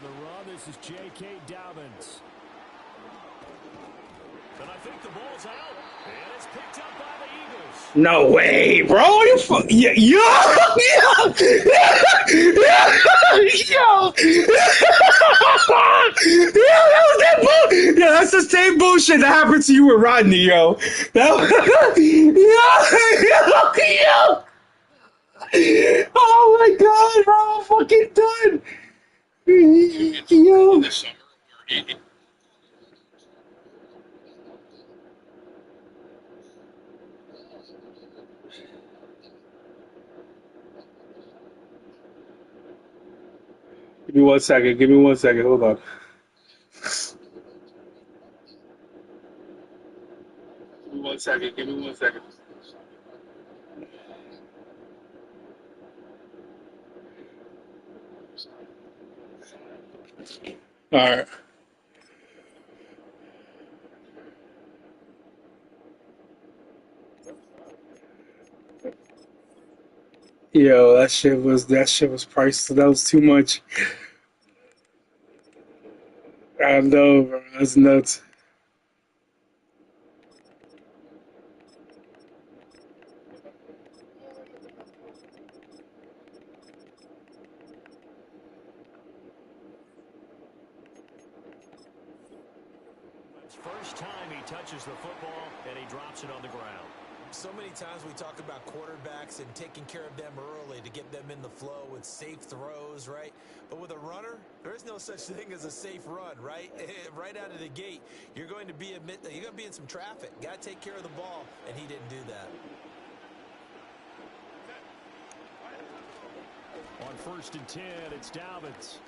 the run, this is J.K. Dobbins. And I think the ball's out. And it's picked up by the Eagles. No way, bro. Yeah, yo, that was that bull. Yeah, that's the same bullshit that happened to you with Rodney, yo. Oh my god, bro, I'm fucking done. Yo. Give me 1 second. Give me 1 second. Hold on. Give me 1 second. Give me 1 second. All right. Yo, that shit was priceless. That was too much. I know, bro. That's nuts. First time he touches the football, and he drops it on the ground. So many times we talk about quarterbacks and taking care of them early to get them in the flow with safe throws, right? But with a runner, there is no such thing as a safe run, right? Right out of the gate, you're going to be in some traffic. Got to take care of the ball, and he didn't do that. On 1st and 10, it's Dobbins.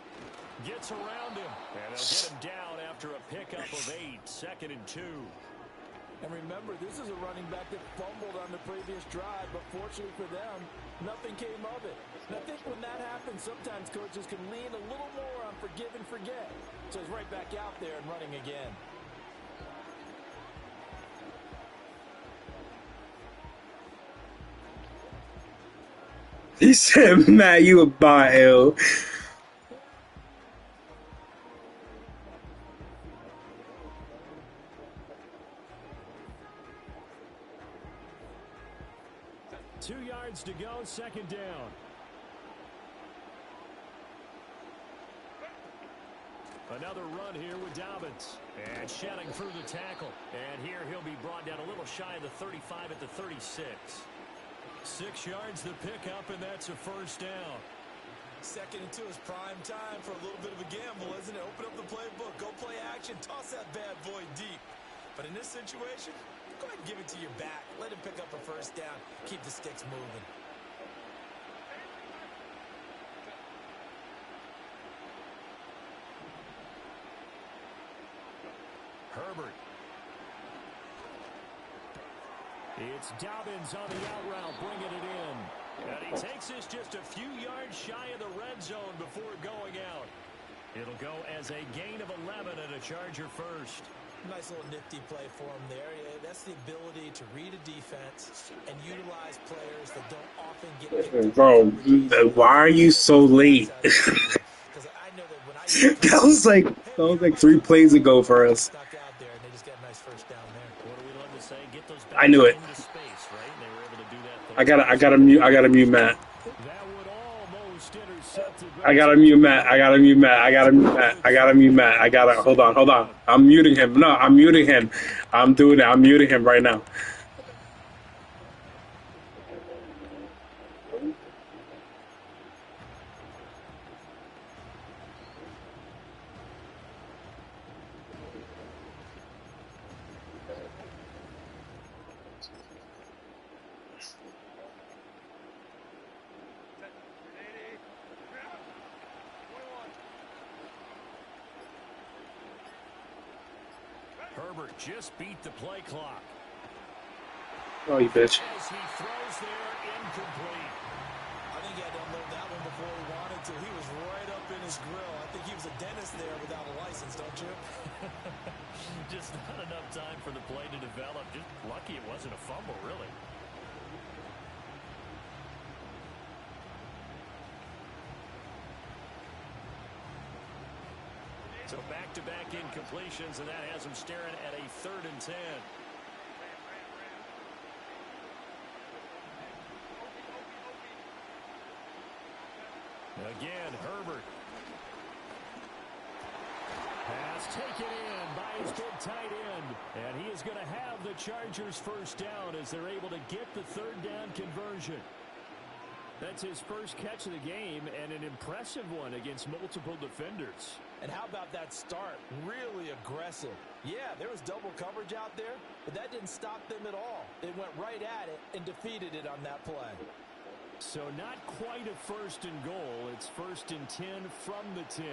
Gets around him, and they'll get him down after a pickup of 8, 2nd and 2. And remember, this is a running back that fumbled on the previous drive, but fortunately for them, nothing came of it. And I think when that happens, sometimes coaches can lean a little more on forgive and forget. So he's right back out there and running again. He said, Matt, you a bot, L. Two yards to go, 2nd down. Another run here with Dobbins. And shedding through the tackle. And here he'll be brought down a little shy of the 35 at the 36. 6 yards the pickup, and that's a 1st down. 2nd and 2 is prime time for a little bit of a gamble, isn't it? Open up the playbook, go play action, toss that bad boy deep. But in this situation, go ahead and give it to your back. Let him pick up a 1st down. Keep the sticks moving. Herbert. It's Dobbins on the out route, bringing it in. And he takes this just a few yards shy of the red zone before going out. It'll go as a gain of 11 and a Charger 1st. Nice little nifty play for him there. That's the ability to read a defense and utilize players that don't often get. Bro, why are you so late? That was like 3 plays ago for us. I knew it. I gotta mute Matt. Hold on. I'm muting him. No, I'm muting him. I'm doing it. I'm muting him right now. Herbert just beat the play clock. Oh, you bitch. As he throws there, incomplete. I think he had to unload that one before he wanted to. He was right up in his grill. I think he was a dentist there without a license, don't you? Just not enough time for the play to develop. Just lucky it wasn't a fumble, really. So back-to-back incompletions, and that has him staring at a 3rd and 10. Again, Herbert. Pass taken in by his big tight end. And he is going to have the Chargers first down as they're able to get the 3rd down conversion. That's his first catch of the game, and an impressive one against multiple defenders. And how about that start? Really aggressive. Yeah, there was double coverage out there, but that didn't stop them at all. They went right at it and defeated it on that play. So not quite a 1st and goal. It's 1st and 10 from the 10.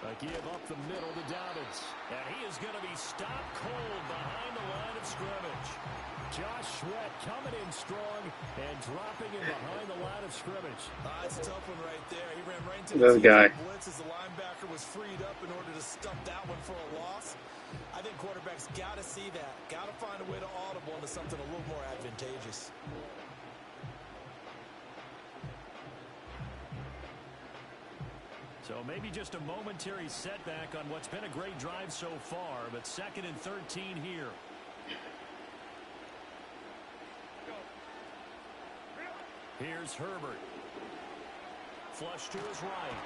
A give up the middle to Dobbins. And he is going to be stopped cold behind the line of scrimmage. Josh Sweat coming in strong and dropping him behind the line of scrimmage. It's a tough one right there. He ran right into the blitz as the linebacker was freed up in order to stump that one for a loss. I think quarterbacks got to see that. Got to find a way to audible into something a little more advantageous. So maybe just a momentary setback on what's been a great drive so far, but 2nd and 13 here. Here's Herbert. Flush to his right.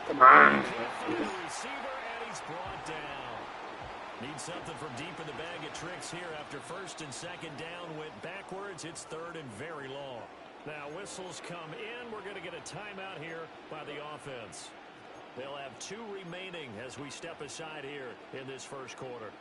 Come on. The receiver, and he's brought down. Needs something from deep in the bag of tricks here after 1st and 2nd down went backwards. It's 3rd and very long. Now whistles come in. We're going to get a timeout here by the offense. They'll have 2 remaining as we step aside here in this 1st quarter.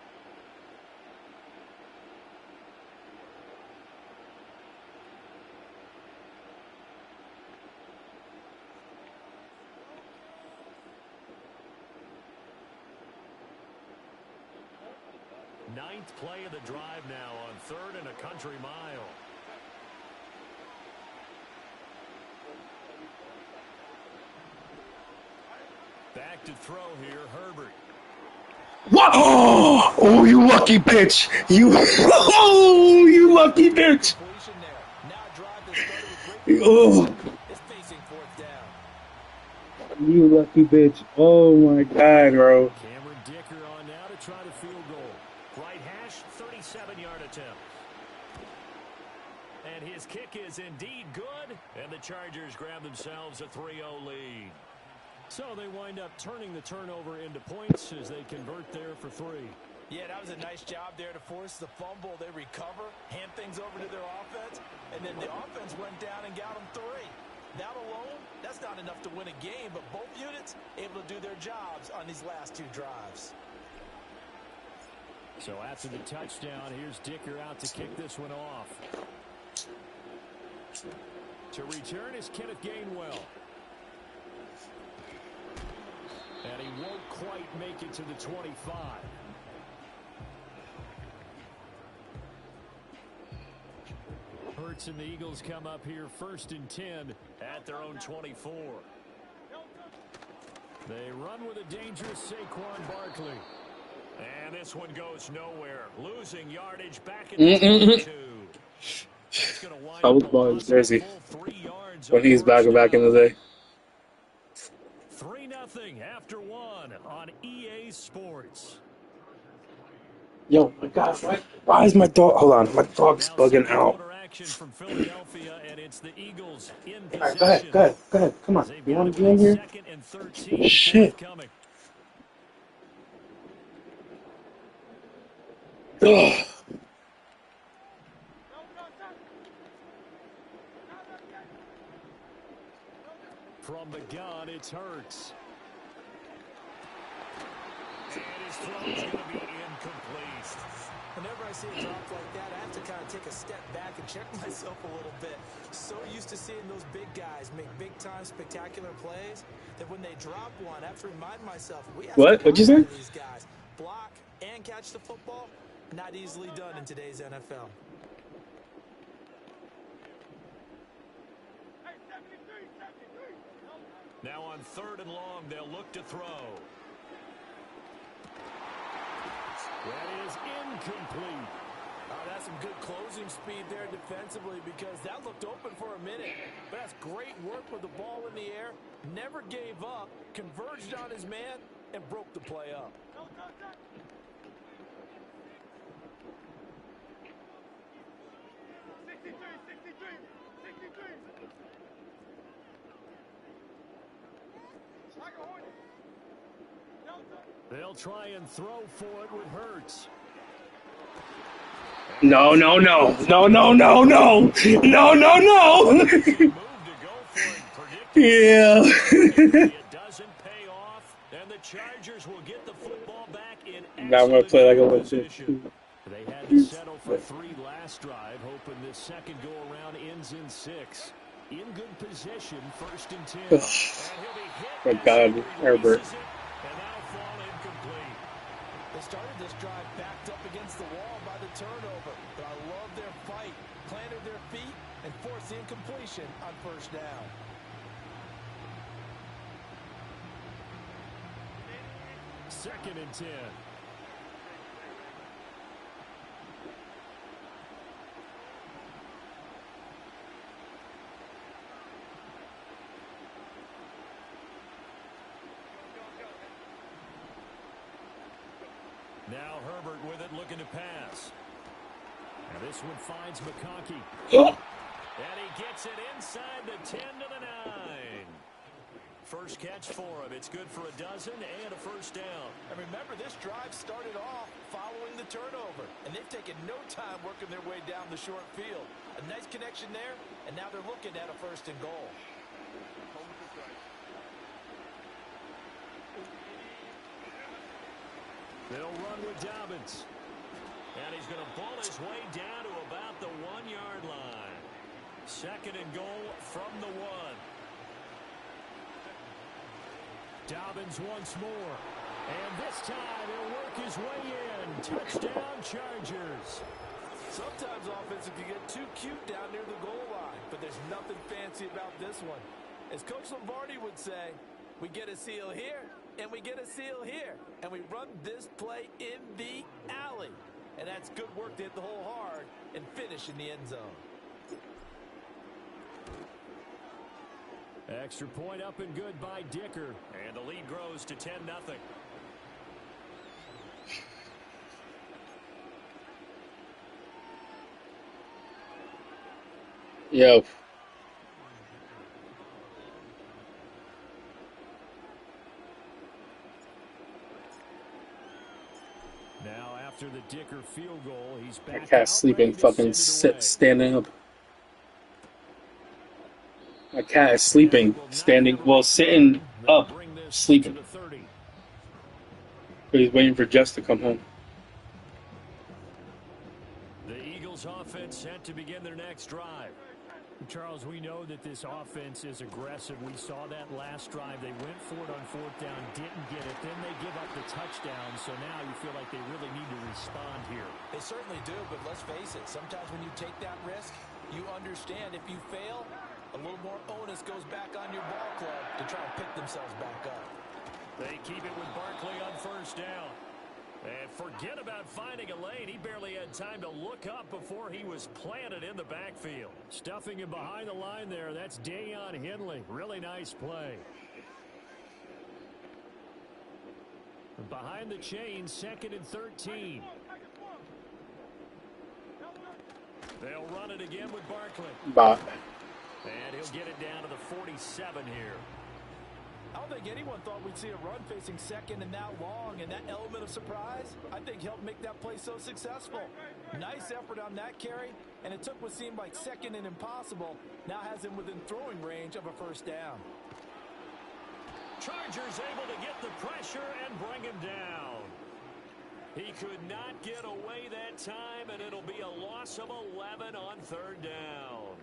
Ninth play of the drive now on 3rd and a country mile. Back to throw here, Herbert. What? Oh, you lucky bitch. You lucky bitch. Oh. You lucky bitch. Oh, my God, bro. Cameron Dicker on now to try the field goal. Right hash, 37-yard attempt. And his kick is indeed good. And the Chargers grab themselves a 3-0 lead. So they wind up turning the turnover into points as they convert there for 3. Yeah, that was a nice job there to force the fumble. They recover, hand things over to their offense, and then the offense went down and got them 3. That alone, that's not enough to win a game, but both units able to do their jobs on these last 2 drives. So after the touchdown, here's Dicker out to kick this one off. To return is Kenneth Gainwell. And he won't quite make it to the 25. Hurts and the Eagles come up here 1st and 10 at their own 24. They run with a dangerous Saquon Barkley. And this one goes nowhere. Losing yardage back at the 22. I was buying his jersey when he's back in the day. 3-0 after 1 on EA Sports. Yo, my God, why is my dog? Hold on, my dog's bugging out. From Philadelphia, and it's the Eagles in All right, go ahead. Come on. You want to be in here? Shit. Ugh. From the gun, it's Hurts. And his throw is going to be incomplete. Whenever I see a drop like that, I have to kind of take a step back and check myself a little bit. So used to seeing those big guys make big-time spectacular plays that when they drop one, I have to remind myself, we have to What'd you say? these guys. Block and catch the football, not easily done in today's NFL. Now on 3rd and long, they'll look to throw. That is incomplete. That's some good closing speed there defensively because that looked open for a minute. But that's great work with the ball in the air. Never gave up, converged on his man, and broke the play up. They'll try and throw for it with Hurts. No, no, no. No, no, no, no. No, no, no. Yeah. It doesn't pay off, and the Chargers will get the football back in Now I'm going to play like a legend. They had to settle for 3 last drive, hoping this second go-around ends in 6. In good position, 1st and 10. And he'll be hit. Oh, God, Herbert. And that'll fall incomplete. They started this drive backed up against the wall by the turnover, but I love their fight, planted their feet, and forced the incompletion on 1st down. Second and 10. Now Herbert with it, looking to pass. And this one finds McConkey. And he gets it inside the 10 to the 9. First catch for him. It's good for a dozen and a 1st down. And remember, this drive started off following the turnover. And they've taken no time working their way down the short field. A nice connection there, and now they're looking at a 1st and goal. They'll run with Dobbins. And he's going to ball his way down to about the 1-yard line. 2nd and goal from the 1. Dobbins once more. And this time he'll work his way in. Touchdown, Chargers. Sometimes offenses can get too cute down near the goal line, but there's nothing fancy about this one. As Coach Lombardi would say, we get a seal here, and we get a seal here, and we run this play in the alley. And that's good work to hit the hole hard and finish in the end zone. Extra point up and good by Dicker. And the lead grows to 10-0. Yo. Now after the Dicker field goal, he's back. My cat's sleeping, fucking standing up. My cat is sleeping, standing, well, sitting up, sleeping. But he's waiting for Jess to come home. The Eagles offense set to begin their next drive. Charles, we know that this offense is aggressive. We saw that last drive. They went for it on 4th down, didn't get it. Then they give up the touchdown. So now you feel like they really need to respond here. They certainly do, but let's face it. Sometimes when you take that risk, you understand if you fail, a little more onus goes back on your ball club to try and pick themselves back up. They keep it with Barkley on 1st down. And forget about finding a lane. He barely had time to look up before he was planted in the backfield. Stuffing him behind the line there. That's Dayon Henley. Really nice play. Behind the chain, 2nd and 13. They'll run it again with Barkley. And he'll get it down to the 47 here. I don't think anyone thought we'd see a run facing 2nd and now long, and that element of surprise, I think, helped make that play so successful. Nice effort on that carry, and it took what seemed like 2nd and impossible, now has him within throwing range of a 1st down. Chargers able to get the pressure and bring him down. He could not get away that time, and it'll be a loss of 11 on 3rd down.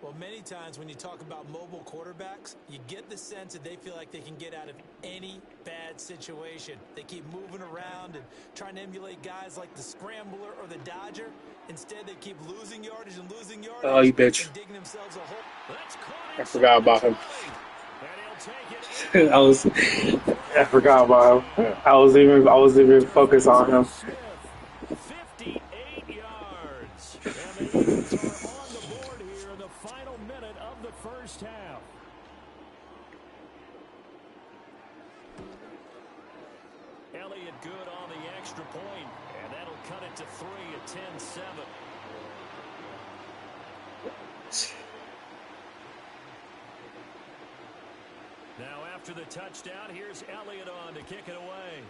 Well, many times when you talk about mobile quarterbacks, you get the sense that they feel like they can get out of any bad situation. They keep moving around and trying to emulate guys like the Scrambler or the Dodger. Instead, they keep losing yardage and losing yardage. Oh, you bitch. And digging themselves a hole. I forgot about him. I forgot about him. I was even focused on him. 58 yards. of the first half. Elliott good on the extra point, and that'll cut it to 3 at 10-7. Now after the touchdown, here's Elliott on to kick it away.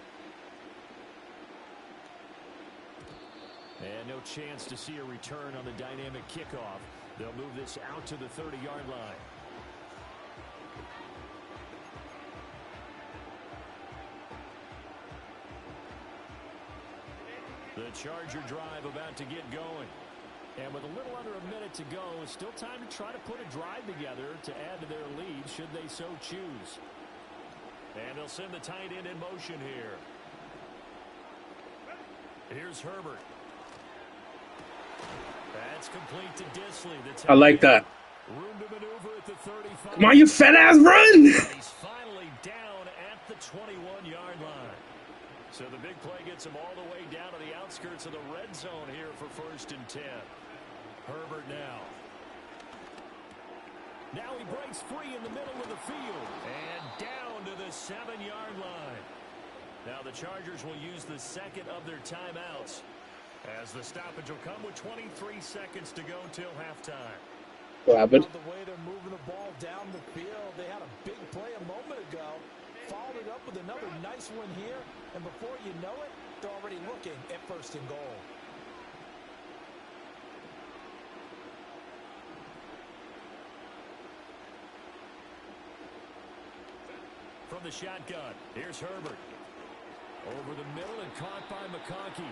And no chance to see a return on the dynamic kickoff. They'll move this out to the 30-yard line. The Charger drive about to get going. And with a little under a minute to go, it's still time to try to put a drive together to add to their lead should they so choose. And they'll send the tight end in motion here. Here's Herbert. That's complete to Disley. I like that. Room to maneuver at the 35. Come on, you fat ass, run! He's finally down at the 21-yard line. So the big play gets him all the way down to the outskirts of the red zone here for 1st and 10. Herbert now. Now he breaks free in the middle of the field. And down to the 7-yard line. Now the Chargers will use the second of their timeouts, as the stoppage will come with 23 seconds to go till halftime. What happened? The way they're moving the ball down the field, they had a big play a moment ago, followed it up with another nice one here, and before you know it, they're already looking at 1st and goal. From the shotgun, here's Herbert. Over the middle and caught by McConkey.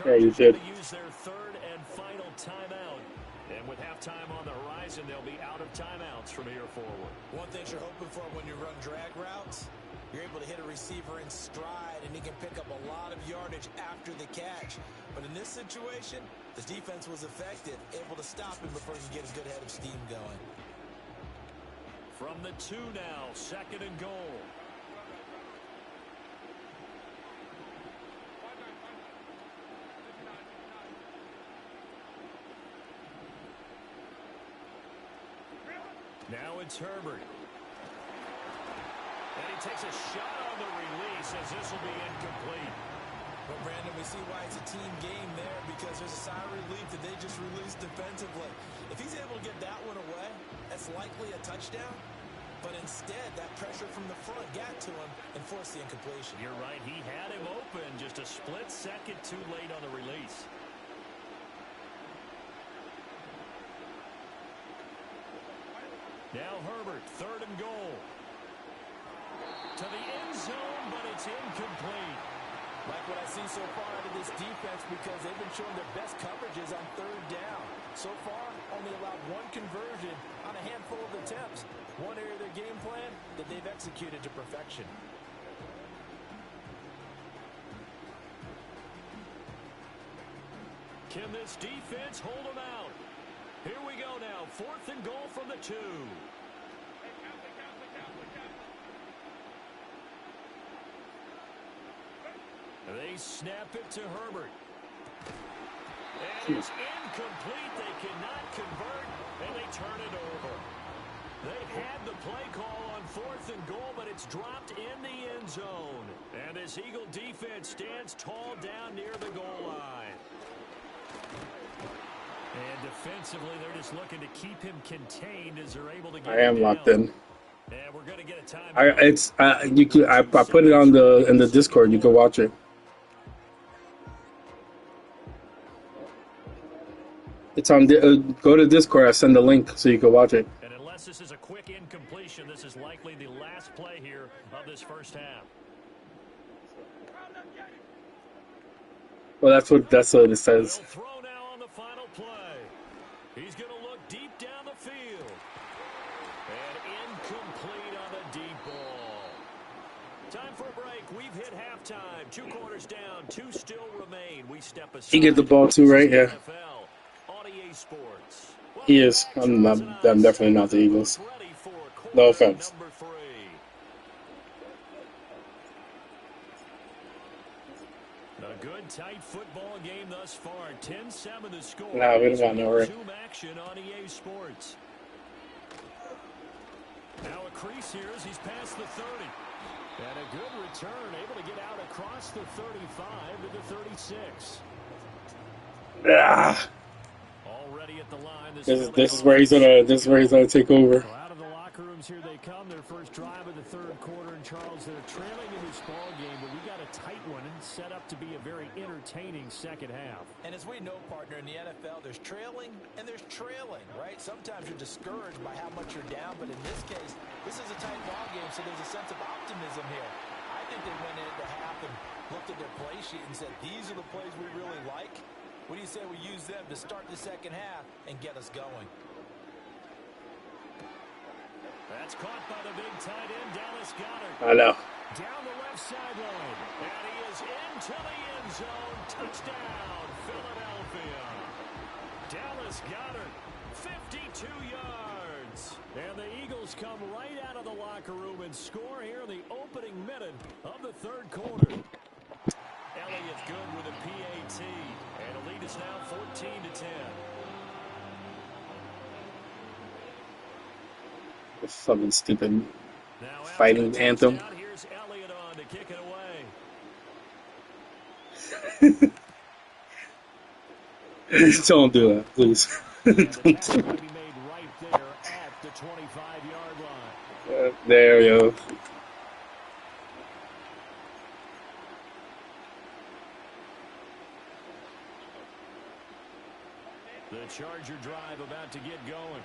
Yeah, you Chargers did. use their 3rd and final timeout. And with halftime on the horizon, they'll be out of timeouts from here forward. One thing you're hoping for when you run drag routes, you're able to hit a receiver in stride, and he can pick up a lot of yardage after the catch. But in this situation, the defense was effective, able to stop him before he could get a good head of steam going. From the 2 now, 2nd and goal. Now it's Herbert. And he takes a shot on the release as this will be incomplete. But, Brandon, we see why it's a team game there, because there's a sigh of relief that they just released defensively. If he's able to get that one away, that's likely a touchdown. But instead, that pressure from the front got to him and forced the incompletion. You're right. He had him open just a split second too late on the release. Now Herbert, 3rd and goal. To the end zone, but it's incomplete. Like what I see so far out of this defense, because they've been showing their best coverages on 3rd down. So far, only allowed 1 conversion on a handful of attempts. One area of their game plan that they've executed to perfection. Can this defense hold them out? Here we go now. 4th and goal from the 2. They snap it to Herbert. And it's incomplete. They cannot convert, and they turn it over. They had the play call on 4th and goal, but it's dropped in the end zone. And this Eagle defense stands tall down near the goal line. And defensively, they're just looking to keep him contained as they're able to get I am him locked down. in. And we're going to get a time. I put it on in the Discord. You can watch it. It's on. Go to Discord. I send the link so you can watch it. And unless this is a quick incompletion, this is likely the last play here of this first half. Well, that's what it says. They'll throw now on the final play. He's going to look deep down the field. And incomplete on the deep ball. Time for a break. We've hit halftime. 2 quarters down. 2 still remain. We step aside. He gets the ball too, right? Yeah. Sports. He is. I'm definitely not the Eagles. No offense. A good tight football game thus far. 10-7 the score. Nah, we don't got no worry. Zoom action on EA Sports. crease here as he's past the 30. And a good return, able to get out across the 35 to the 36. Already at the line. This is where he's gonna take over. So out of the locker rooms here they come. Their first drive of the third quarter. And Charles, they're trailing in this ball game, but we got a tight one and set up to be a very entertaining second half. And as we know, partner, in the NFL, there's trailing and there's trailing, right? Sometimes you're discouraged by how much you're down, but in this case, this is a tight ball game, so there's a sense of optimism here. I think they went into half and looked at their play sheet and said, these are the plays we really like. What do you say we use them to start the second half and get us going? That's caught by the big tight end, Dallas Goedert. I know. Down the left sideline. And he is into the end zone. Touchdown, Philadelphia. Dallas Goedert, 52 yards. And the Eagles come right out of the locker room and score here in the opening minute of the third quarter. Elliott good with a PAT. And the lead is now 14-10. The fucking stupid fighting anthem. Here's Elliott on to kick it away. Don't do that, please. Don't do it. Made right there at the 25-yard line. There we go. The Charger drive about to get going.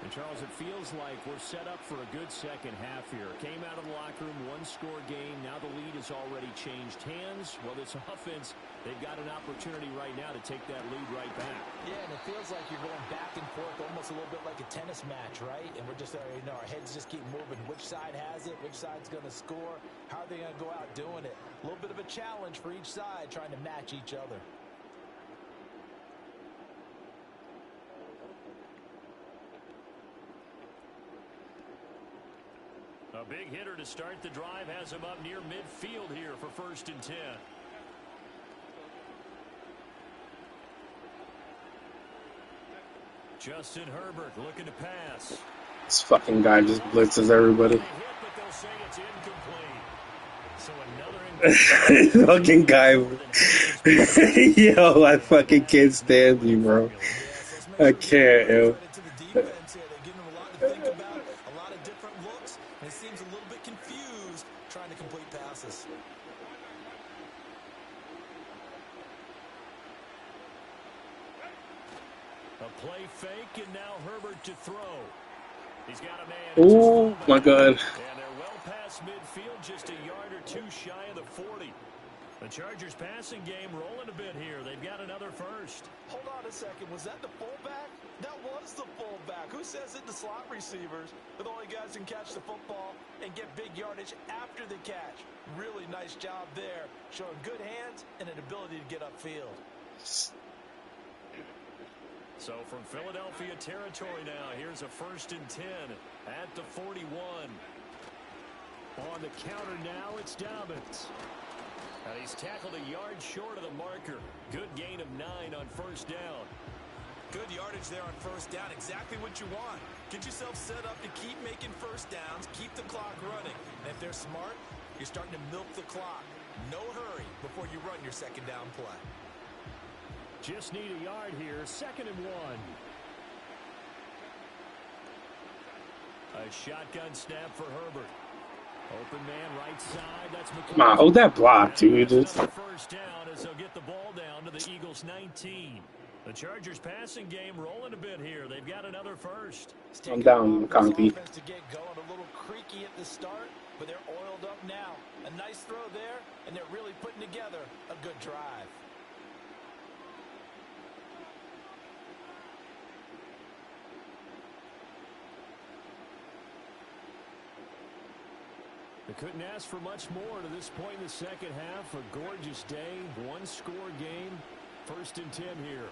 And, Charles, it feels like we're set up for a good second half here. Came out of the locker room, one-score game. Now the lead has already changed hands. Well, this offense, they've got an opportunity right now to take that lead right back. Yeah, and it feels like you're going back and forth almost a little bit like a tennis match, right? And we're just, our heads just keep moving. Which side has it? Which side's going to score? How are they going to go out doing it? A little bit of a challenge for each side trying to match each other. A big hitter to start the drive has him up near midfield here for 1st and 10. Justin Herbert looking to pass. This fucking guy just blitzes everybody. Fucking guy. Yo, I fucking can't stand you, bro. I can't, yo. A play fake, and now Herbert to throw. He's got a man. Oh, my God. And they're well past midfield, just a yard or two shy of the 40. The Chargers passing game rolling a bit here. They've got another first. Hold on a second. Was that the fullback? That was the fullback. Who says it? The slot receivers. They're the only guys who can catch the football and get big yardage after the catch. Really nice job there. Showing good hands and an ability to get upfield. So from Philadelphia territory now, here's a 1st and 10 at the 41. On the counter now, it's Dobbins. And he's tackled a yard short of the marker. Good gain of 9 on 1st down. Good yardage there on 1st down. Exactly what you want. Get yourself set up to keep making 1st downs, keep the clock running. And if they're smart, you're starting to milk the clock. No hurry before you run your 2nd down play. Just need a yard here. 2nd and 1. A shotgun snap for Herbert. Open man right side. That's McCoy. Come on, hold that block, dude. 1st down as they'll get the ball down to the Eagles 19. The Chargers passing game rolling a bit here. They've got another first. I'm down, McConkey. To get going, a little creaky at the start, but they're oiled up now. A nice throw there, and they're really putting together a good drive. They couldn't ask for much more to this point in the second half. A gorgeous day, one-score game. 1st and 10 here.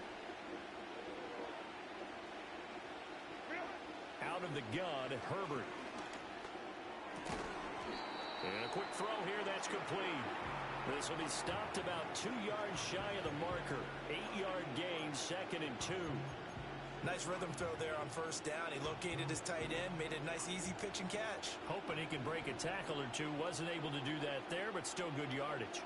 Out of the gun, Herbert. And a quick throw here, that's complete. This will be stopped about 2 yards shy of the marker. 8-yard gain, 2nd and 2. Nice rhythm throw there on first down. He located his tight end, made a nice easy pitch and catch. Hoping he can break a tackle or two. Wasn't able to do that there, but still good yardage.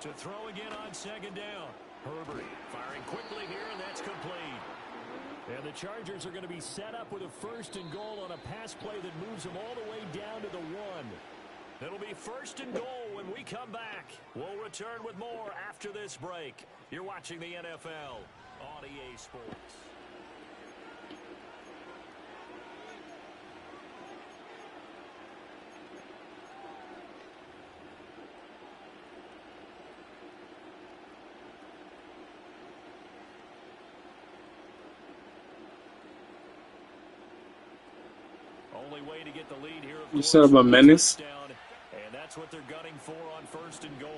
To throw again on second down. Herbert firing quickly here, and that's complete. And the Chargers are going to be set up with a 1st and goal on a pass play that moves them all the way down to the 1. It'll be 1st and goal when we come back. We'll return with more after this break. You're watching the NFL on EA Sports. Only way to get the lead here, of You course, said about Menace? and that's what they're gunning for on 1st and goal.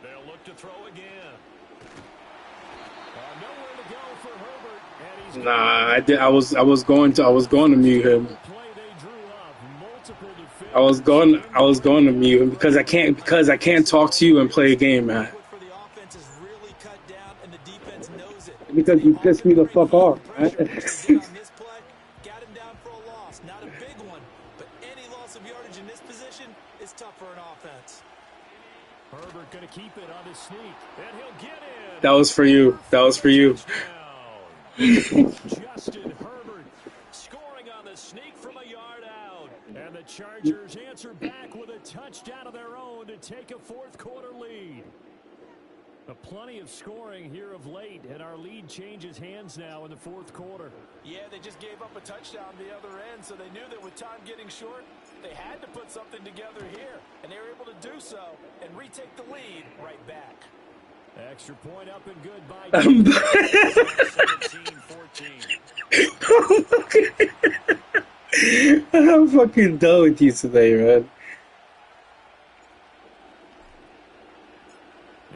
They'll look to throw again. Nowhere to go for Herbert. And he's Nah, I was going to mute him. I was going to mute him because I can't talk to you and play a game, man. Because you pissed me the fuck off, man. Got him down for a loss. Not a big one, but any loss of yardage in this position is tough for an offense. Herbert going to keep it on his sneak, and he'll get in. That was for you. That was for you. Justin Herbert scoring on the sneak from a yard out. And the Chargers answer back with a touchdown of their own to take a 4th quarter lead. Plenty of scoring here of late, and our lead changes hands now in the 4th quarter. Yeah, they just gave up a touchdown the other end, so they knew that with time getting short, they had to put something together here, and they were able to do so and retake the lead right back. Extra point up and good by 17-14. I'm fucking done with you today, man.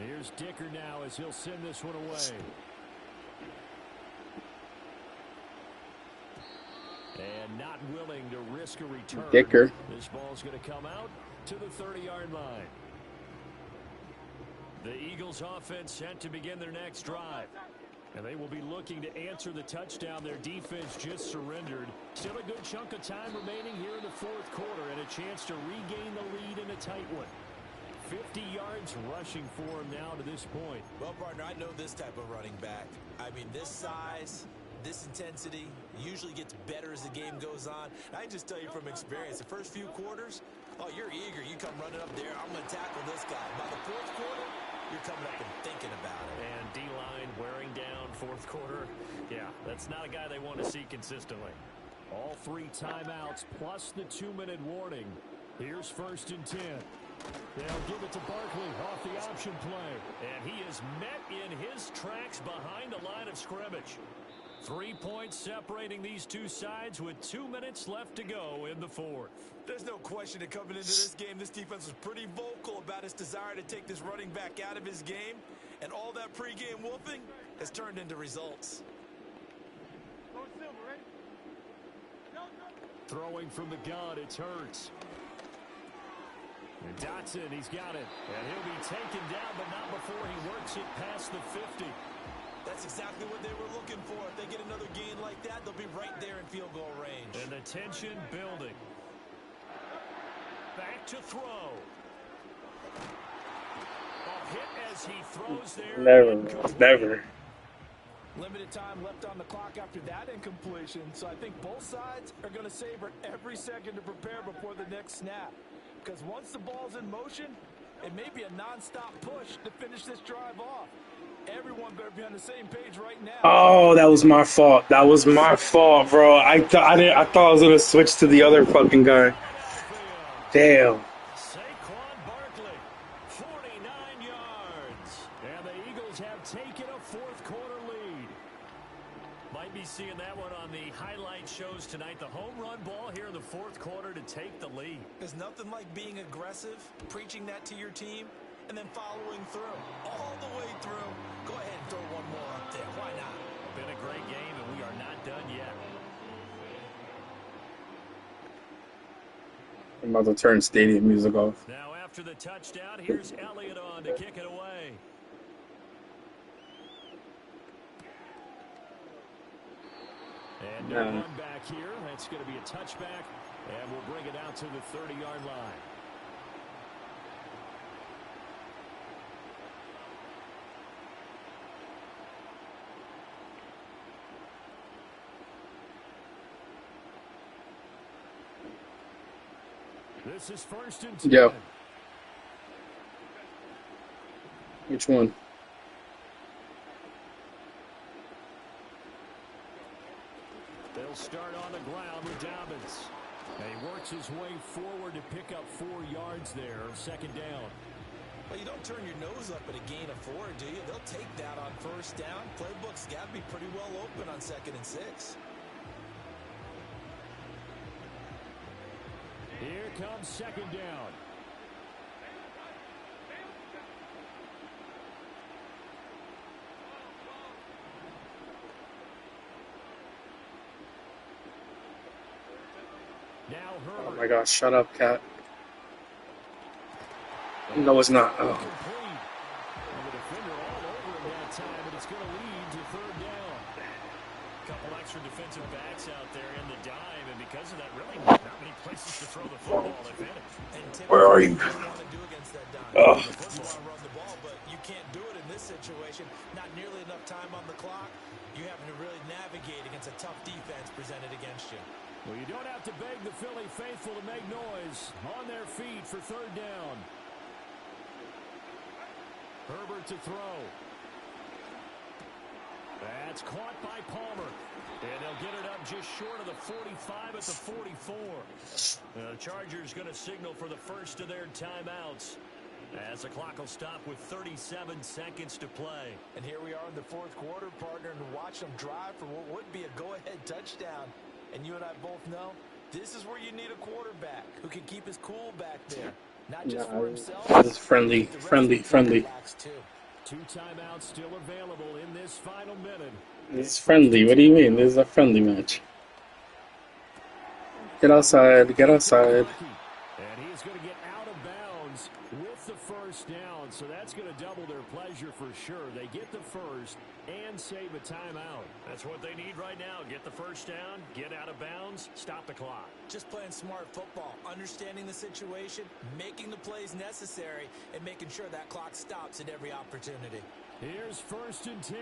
Here's Dicker now as he'll send this one away. And not willing to risk a return. Dicker. This ball's going to come out to the 30-yard line. The Eagles offense set to begin their next drive. And they will be looking to answer the touchdown their defense just surrendered. Still a good chunk of time remaining here in the 4th quarter and a chance to regain the lead in a tight one. 50 yards rushing for him now to this point. Well, partner, I know this type of running back. I mean, this size, this intensity usually gets better as the game goes on. And I just tell you from experience, the first few quarters, oh, you're eager. You come running up there. I'm going to tackle this guy. By the 4th quarter, you're coming up and thinking about it. And D-line wearing down 4th quarter. Yeah, that's not a guy they want to see consistently. All 3 timeouts plus the 2-minute warning. Here's 1st and 10. They'll give it to Barkley off the option play. And he is met in his tracks behind the line of scrimmage. 3 points separating these two sides with 2 minutes left to go in the 4th. There's no question that coming into this game, this defense was pretty vocal about its desire to take this running back out of his game. And all that pregame wolfing has turned into results. Throwing from the gun, it's Hurts. And Dotson, he's got it. And he'll be taken down, but not before he works it past the 50. That's exactly what they were looking for. If they get another gain like that, they'll be right there in field goal range. And the tension building. Back to throw. A hit as he throws there. Never. Limited time left on the clock after that incompletion. So I think both sides are going to savor every second to prepare before the next snap. Because once the ball's in motion, it may be a nonstop push to finish this drive off. Everyone better be on the same page right now. Oh, that was my fault. That was my fault, bro. I thought I was gonna switch to the other fucking guy. Damn. Saquon Barkley, 49 yards. And the Eagles have taken a 4th quarter lead. highlight shows tonight the home run ball here in the fourth quarter to take the lead. There's nothing like being aggressive, preaching that to your team, and then following through. All the way through. Go ahead and throw one more up there. Why not? Been a great game, and we are not done yet. I'm about to turn stadium music off. Now after the touchdown, here's Elliott on to kick it away. And no run back here. That's going to be a touchback, and we'll bring it out to the 30-yard line. This is 1st and 10. Yeah. Which one? They'll start on the ground with Dobbins. And he works his way forward to pick up 4 yards there, 2nd down. Well, you don't turn your nose up at a gain of 4, do you? They'll take that on 1st down. Playbook's got to be pretty well open on 2nd and 6. Here comes 2nd down. Now Herbert. Oh my gosh, shut up, cat. No, it's not. Oh. The defender all over him that time, but it's going to lead to 3rd down. A couple extra defensive backs out there in the dime, and because of that, really not many places to throw the football, if any. Where are you? Oh. You want to run the ball, but you can't do it in this situation. Not nearly enough time on the clock. You're having to really navigate against a tough defense presented against you. Well, you don't have to beg the Philly faithful to make noise. On their feet for 3rd down. Herbert to throw. That's caught by Palmer. And they'll get it up just short of the 45 at the 44. The Chargers going to signal for the first of their timeouts, as the clock will stop with 37 seconds to play. And here we are in the 4th quarter, partner, and watch them drive for what would be a go-ahead touchdown. And you and I both know this is where you need a quarterback who can keep his cool back there. Not just for himself. This is friendly. 2 timeouts still available in this final minute. This is friendly. What do you mean? This is a friendly match. Get outside. Get outside. And he's going to get out of bounds with the 1st down. So that's going to double their pleasure for sure. They get the first and save a timeout. That's what they need right now. Get the 1st down, get out of bounds, stop the clock. Just playing smart football, understanding the situation, making the plays necessary, and making sure that clock stops at every opportunity. Here's 1st and 10.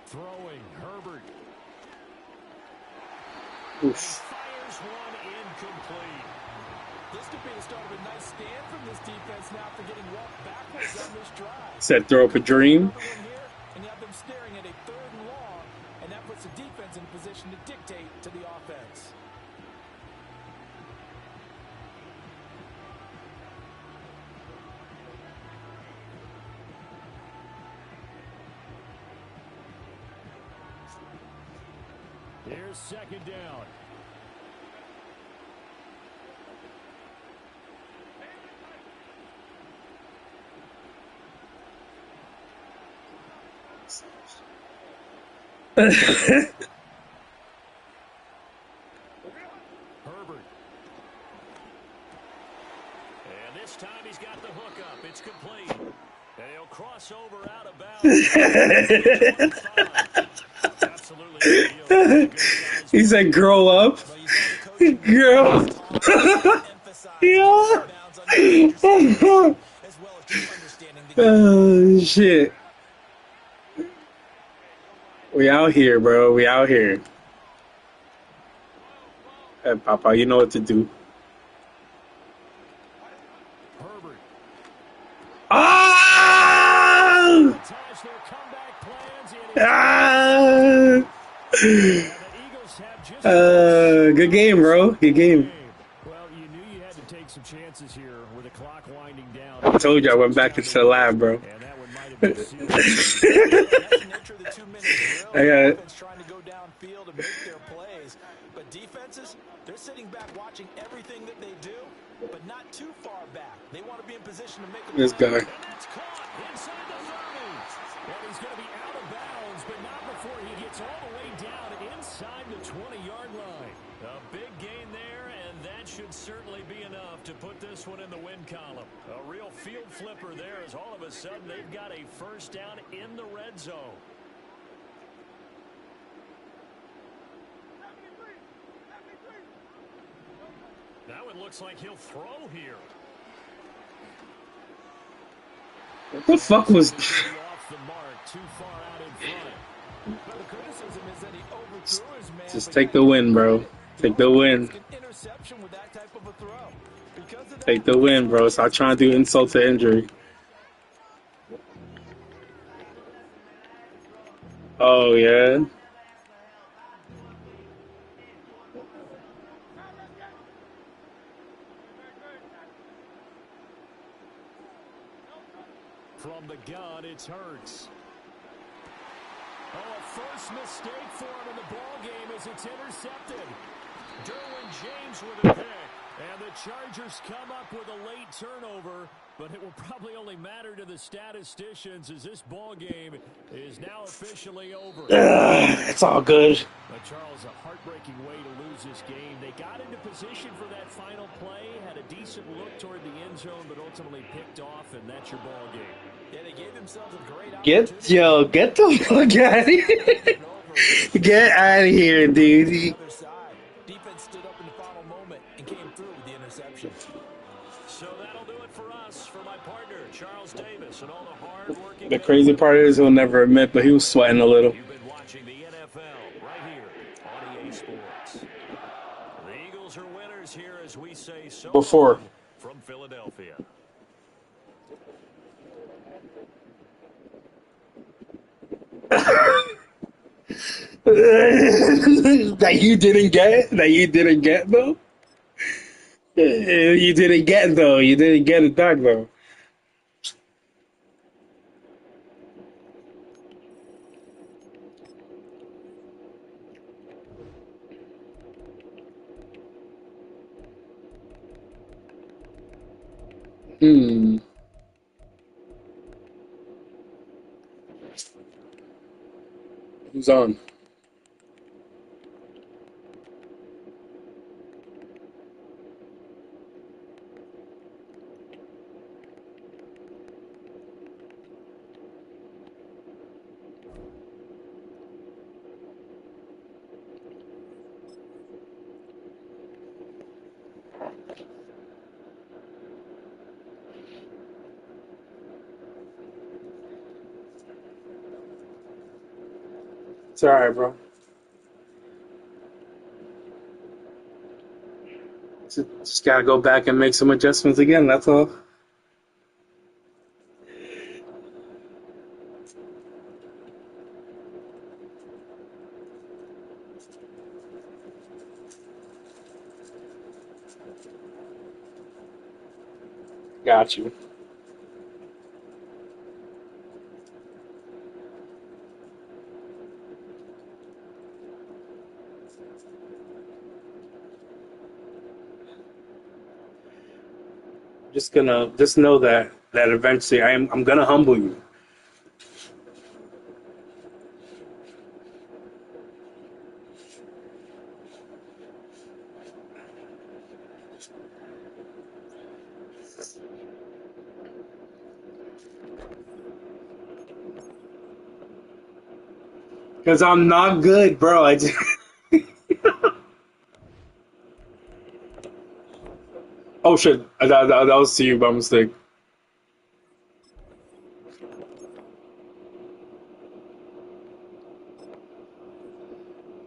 Throwing, Herbert. Oof. Fires one incomplete. This could be the start of a nice stand from this defense now for getting walked backwards on this drive. Said throw up a dream. And you have them staring at a 3rd and long, and that puts the defense in a position to dictate to the offense. Here's 2nd down. Herbert. And this time he's got the hook up. It's complete. And he'll cross over out of bounds. Absolutely. He said, grow up. Girl. Yeah. Oh, shit. We out here, bro. We out here. Hey, Papa, you know what to do. Herbert. Ah! Ah! Good game, bro. Good game. Well, you knew you had to take some chances here with the clock winding down. I told you I went back into the lab, bro. And that one might have been serious. That's the nature of the 2-minute drill. I got it. Offense trying to go downfield and make their plays. But defenses, they're sitting back watching everything that they do, but not too far back. They want to be in position to make a This play. guy. And that's caught inside the 30. And he's going to be out of bounds, but not before he gets all the way down inside the 20-yard line. A big gain there, and that should certainly be enough to put this one in the win column. A real field flipper there as all of a sudden they've got a first down in the red zone. Now it looks like he'll throw here. What the fuck was... Off the mark, too far out in front. But the criticism is that he overthrew his man. Just take the win, bro. Take the win. Interception with that type of a throw. Because of that, Take the win, bro. Stop trying to do insult to injury. Oh, yeah. From the gun, it's Hurts. Oh, a first mistake for him in the ball game as it's intercepted. Derwin James with a pick. And the Chargers come up with a late turnover, but it will probably only matter to the statisticians as this ball game is now officially over. It's all good. But Charles, a heartbreaking way to lose this game. They got into position for that final play, had a decent look toward the end zone, but ultimately picked off, and that's your ball game. Yeah, they gave themselves a great Get the fuck out of here. Get out of here, dude. Defense stood up in the final moment and came through with the interception. So that'll do it for us. For my partner, Charles Davis, and all the hard working. The crazy part is he'll never admit, but he was sweating a little. You've been watching the NFL right here on EA Sports. The Eagles are winners here as we say so Before. from Philadelphia. That you didn't get? That you didn't get, though? You didn't get, though. You didn't get it back, though. Who's on? It's alright, bro. Just gotta go back and make some adjustments again, that's all. Got you. Just know that eventually I'm gonna humble you. Because I'm not good, bro. I just Oh shit, that was to you by mistake.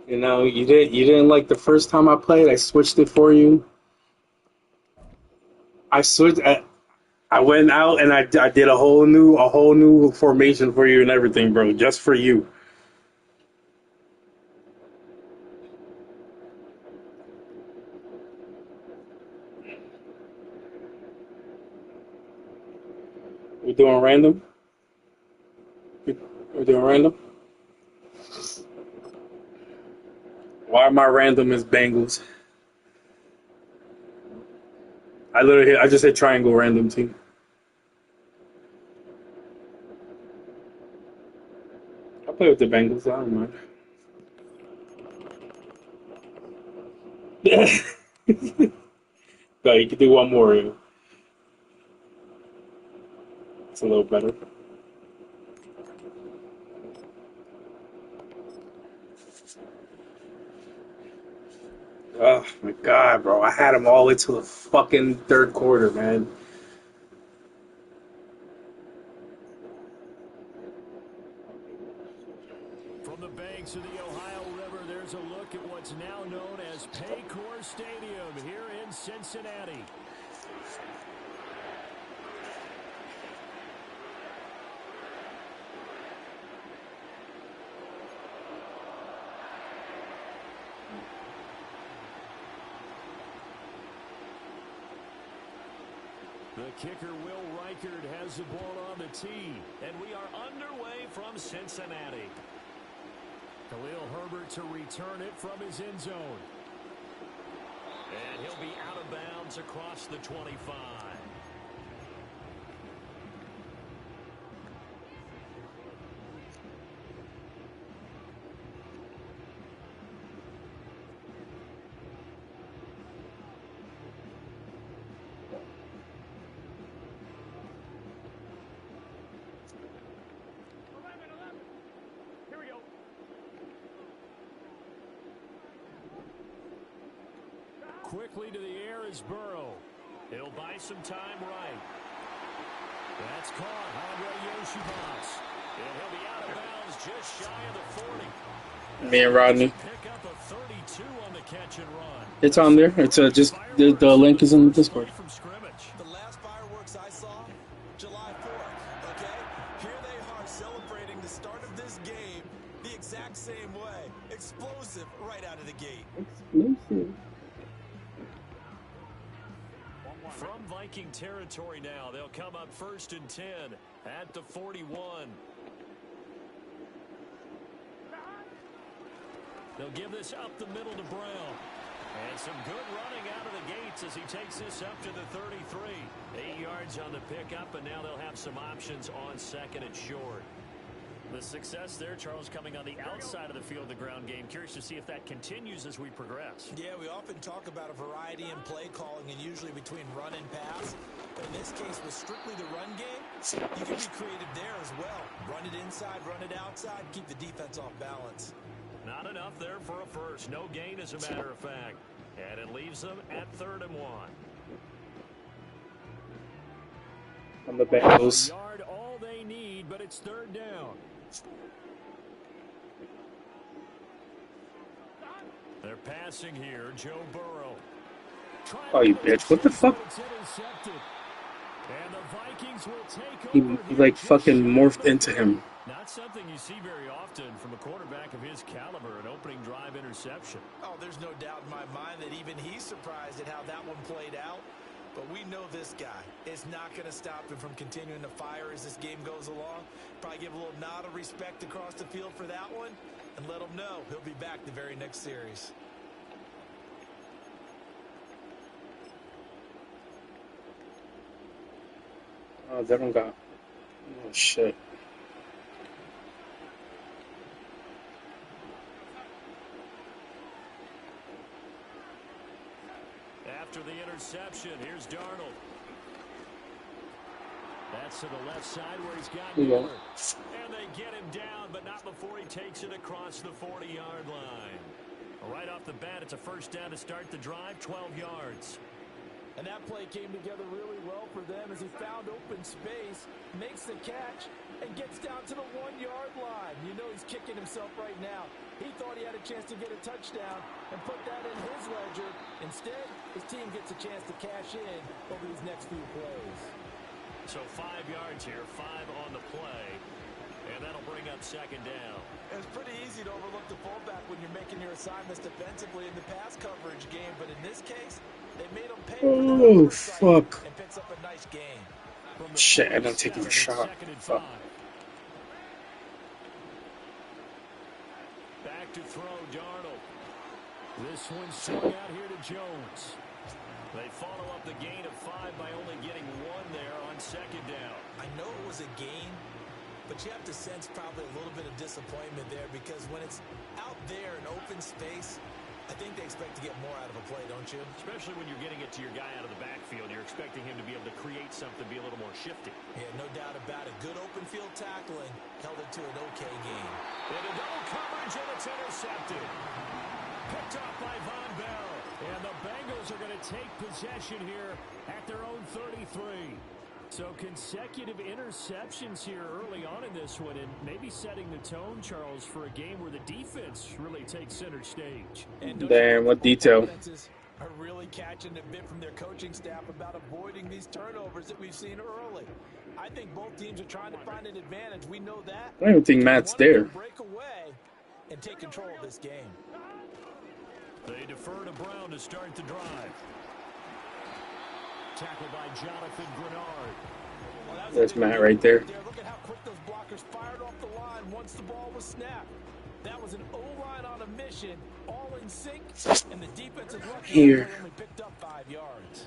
You know, you didn't like the first time I played. I switched it for you. I switched. I went out and I did a whole new formation for you and everything, bro, just for you. We doing random? We're doing random? Why am I random as Bengals? I just hit triangle random team. I'll play with the Bengals. I don't mind. No, you can do one more. It's a little better. Oh my god, bro! I had him all the way to the fucking third quarter, man. From the banks of the Ohio River, there's a look at what's now known as Paycor Stadium here in Cincinnati. The kicker, Will Reichard, has the ball on the tee, and we are underway from Cincinnati. Khalil Herbert to return it from his end zone. And he'll be out of bounds across the 25. Quickly to the air is Burrow. He'll buy some time right. That's caught. Andre Yoshibas. And he'll be out of bounds just shy of the 40. Me and Rodney. Pick up a 32 on the catch and run. It's on there. It's just the link is in the Discord. From scrimmage. The last fireworks I saw, July 4th, okay? Here they are celebrating the start of this game the exact same way. Explosive right out of the gate. Explosive. From Viking territory now, they'll come up 1st and 10 at the 41. They'll give this up the middle to Brown. And some good running out of the gates as he takes this up to the 33. 8 yards on the pickup, and now they'll have some options on 2nd and short. The success there, Charles, coming on the outside of the field, the ground game. Curious to see if that continues as we progress. Yeah, we often talk about a variety in play calling and usually between run and pass. But in this case, with strictly the run game, you can be creative there as well. Run it inside, run it outside, keep the defense off balance. Not enough there for a first. No gain, as a matter of fact. And it leaves them at 3rd and 1. On the Bengals. Yard, all they need, but it's 3rd down. They're passing here, Joe Burrow. Oh, you bitch. What the fuck? And the Vikings will take He over like fucking morphed into him. Not something you see very often from a quarterback of his caliber, an opening drive interception. Oh, there's no doubt in my mind that even he's surprised at how that one played out. But we know this guy is not going to stop him from continuing to fire as this game goes along. Probably give a little nod of respect across the field for that one and let him know he'll be back the very next series. Oh, they don't got. Oh, shit. After the interception, here's Darnold. That's to the left side where he's got Miller. And they get him down, but not before he takes it across the 40-yard line. Right off the bat, it's a 1st down to start the drive, 12 yards. And that play came together really well for them as he found open space, makes the catch, and gets down to the 1-yard line. You know he's kicking himself right now. He thought he had a chance to get a touchdown and put that in his ledger. Instead, his team gets a chance to cash in over these next few plays. So 5 yards here, 5 on the play, and that'll bring up 2nd down. It's pretty easy to overlook the fullback when you're making your assignments defensively in the pass coverage game, but in this case, they made him pay for Oh, fuck. and picks up a nice gain. From from the Shit, I didn't 47. take the It's shot. 2nd and Fuck. 5. Back to throw, Darnold. This one swung out here to Jones. They follow up the gain of 5 by only getting 1 there on 2nd down. I know it was a gain, but you have to sense probably a little bit of disappointment there because when it's out there in open space, I think they expect to get more out of a play, don't you? Especially when you're getting it to your guy out of the backfield. You're expecting him to be able to create something, be a little more shifty. Yeah, no doubt about it. Good open field tackling held it to an okay game. Into double coverage, and it's intercepted. Picked off by Von Bell. And the Bengals are going to take possession here at their own 33. So consecutive interceptions here early on in this one, and maybe setting the tone, Charles, for a game where the defense really takes center stage. And Damn, what detail. Defenses are really catching a bit from their coaching staff about avoiding these turnovers that we've seen early. I think both teams are trying to find an advantage. We know that. I don't even think Matt's there. Break away and take control of this game. They defer to Brown to start the drive. Tackled by Jonathan Grenard. Well, There's Matt right there. Look at how quick those blockers fired off the line once the ball was snapped. That was an O-line on a mission, all in sync, and the defense is lucky Here. they only picked up 5 yards.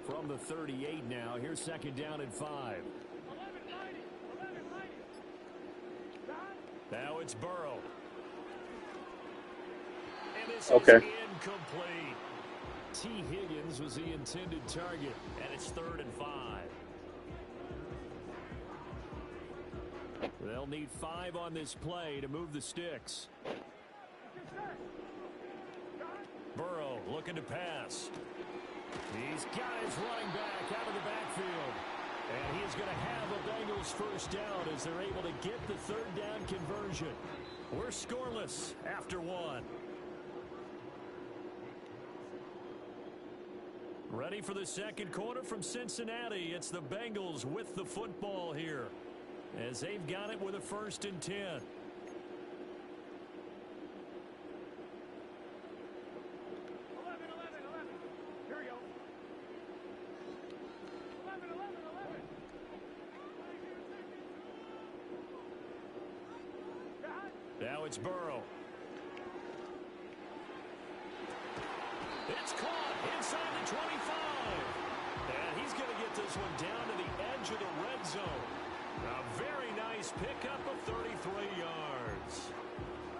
From the 38 now, here's 2nd down and 5. Now it's Burrow. And this Okay. is incomplete. T. Higgins was the intended target, and it's 3rd and 5. They'll need 5 on this play to move the sticks. Burrow looking to pass. He's got his running back out of the backfield. And he's going to have a Bengals first down as they're able to get the 3rd down conversion. We're scoreless after 1. Ready for the 2nd quarter from Cincinnati. It's the Bengals with the football here as they've got it with a 1st and 10. Here we go. 11. Now it's Burrow. It's caught inside the 25. And he's going to get this one down to the edge of the red zone. A very nice pickup of 33 yards.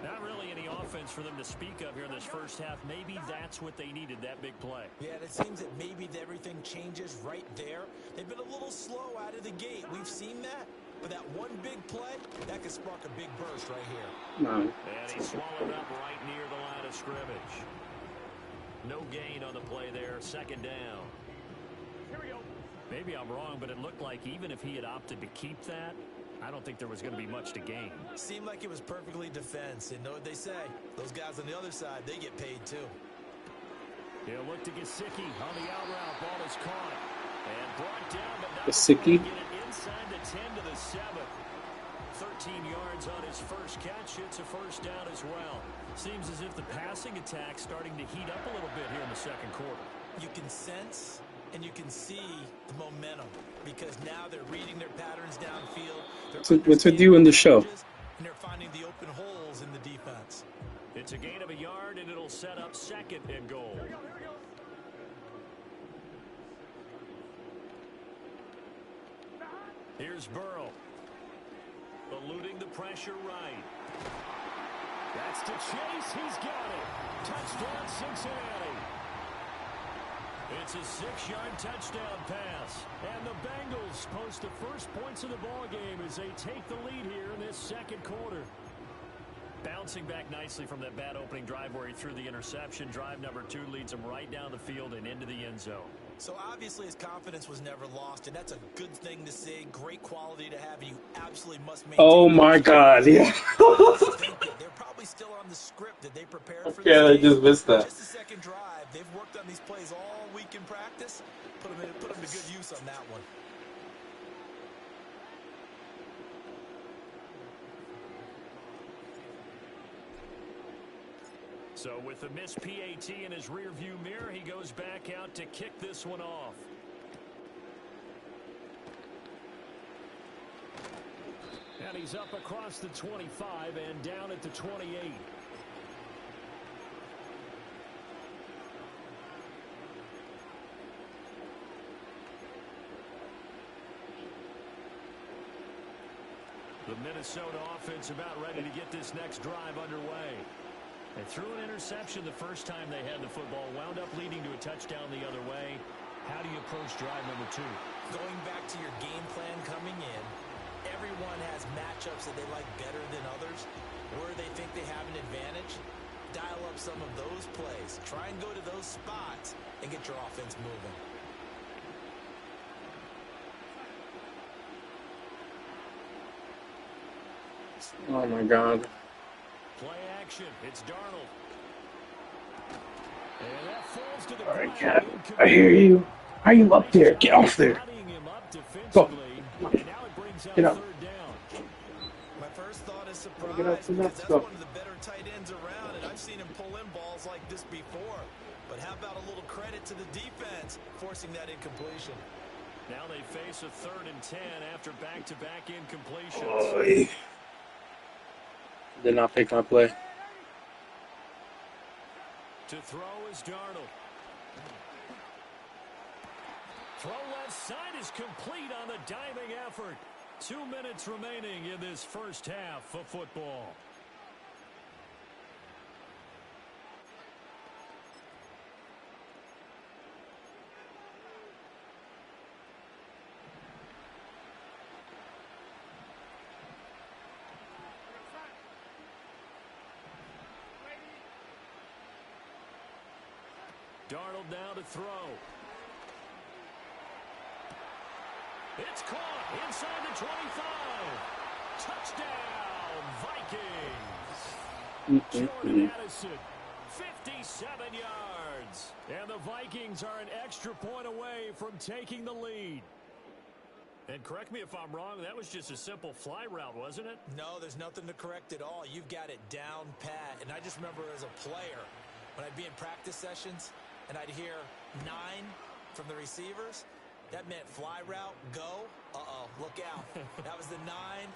Not really any offense for them to speak of here in this first half. Maybe that's what they needed, that big play. Yeah, it seems that maybe everything changes right there. They've been a little slow out of the gate. We've seen that. But that one big play, that could spark a big burst right here. No. And he swallowed up right near the line of scrimmage. No gain on the play there, 2nd down. Here we go. Maybe I'm wrong, but it looked like even if he had opted to keep that, I don't think there was going to be much to gain. Seemed like it was perfectly defense. And know what they say? Those guys on the other side, they get paid too. He'll look to Gesicki on the out route. Ball is caught and brought down, but not Gesicki. before they get it inside the 10 to the 7. 13 yards on his first catch. It's a first down as well. Seems as if the passing attack's starting to heat up a little bit here in the 2nd quarter. You can sense and you can see the momentum because now they're reading their patterns downfield. What's with you in the show? And they're finding the open holes in the defense. It's a gain of a yard, and it'll set up 2nd and goal. Here we go. Here's Burrow. Eluding the pressure right. That's to Chase. He's got it. Touchdown, Cincinnati. It's a 6-yard touchdown pass. And the Bengals post the first points of the ballgame as they take the lead here in this 2nd quarter. Bouncing back nicely from that bad opening drive where he threw the interception. Drive number 2 leads him right down the field and into the end zone. So obviously his confidence was never lost, and that's a good thing to see. Great quality to have, and you absolutely must maintain. Oh my God, yeah. They're probably still on the script that they prepared for. Yeah, I just missed that. Just the 2nd drive. They've worked on these plays all week in practice. Put them to good use on that one. So with the missed PAT in his rearview mirror, he goes back out to kick this one off. And he's up across the 25 and down at the 28. The Minnesota offense about ready to get this next drive underway. They threw an interception the first time they had the football, wound up leading to a touchdown the other way. How do you approach drive number 2? Going back to your game plan coming in, everyone has matchups that they like better than others, where they think they have an advantage. Dial up some of those plays. Try and go to those spots and get your offense moving. Oh my God. Play action. It's Darnold. And that falls to the All right, ground. Cap. I hear you. How are you up there? Get off there. Bodying him up Go. defensively, and now it brings out Get up. third down. My first thought is surprise, Get up to because that that's stuff. one of the better tight ends around, and I've seen him pull in balls like this before. But how about a little credit to the defense forcing that incompletion? Now they face a 3rd and 10 after back-to-back incompletions. Oy. Did not pick my play. To throw is Darnold. Throw left side is complete on the diving effort. 2 minutes remaining in this first half of football. Darnold now to throw. It's caught inside the 25. Touchdown, Vikings. Jordan Addison, 57 yards. And the Vikings are an extra point away from taking the lead. And correct me if I'm wrong, that was just a simple fly route, wasn't it? No, there's nothing to correct at all. You've got it down pat. And I just remember as a player, when I'd be in practice sessions, and I'd hear 9 from the receivers, that meant fly route, go, look out. That was the 9,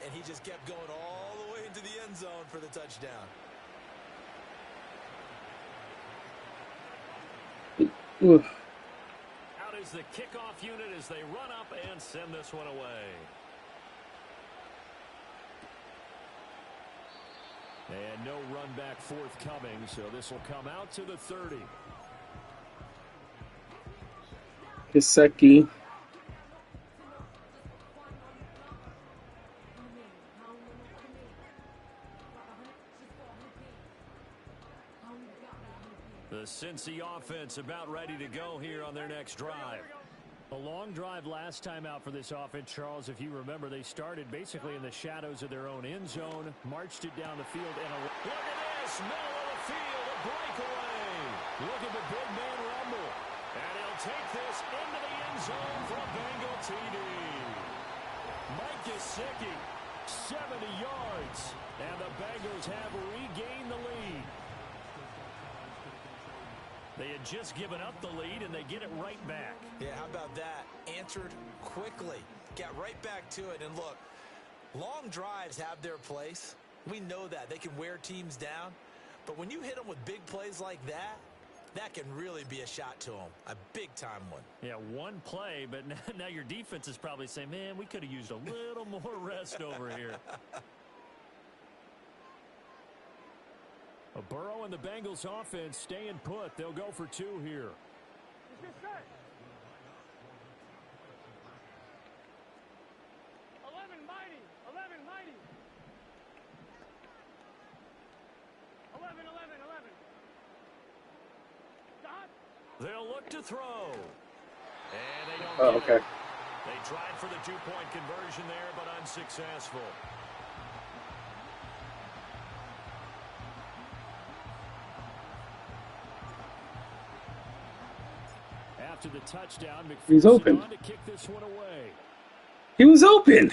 and he just kept going all the way into the end zone for the touchdown. Oof. Out is the kickoff unit as they run up and send this one away. And no run back forthcoming, so this will come out to the 30. Hiseki. The Cincy offense about ready to go here on their next drive. A long drive last time out for this offense, Charles. If you remember, they started basically in the shadows of their own end zone, marched it down the field, and look at this, middle of the field, a breakaway. Look at the big man rumble. And he'll take this into the end zone for a Bengal TD. Mike Gesicki, 70 yards, and the Bengals have regained the lead. They had just given up the lead, and they get it right back. Yeah, how about that? Answered quickly. Got right back to it. And look, long drives have their place. We know that. They can wear teams down. But when you hit them with big plays like that, that can really be a shot to them. A big-time one. Yeah, one play, but now your defense is probably saying, man, we could have used a little more rest over here. A Burrow and the Bengals offense staying put. They'll go for 2 here. It's good set. 11 mighty. 11 mighty. 11, 11, 11. Dot. They'll look to throw. And they don't Oh, get okay. it. They tried for the 2-point conversion there, but unsuccessful. After the touchdown, He's open. on to kick this one away. He was open.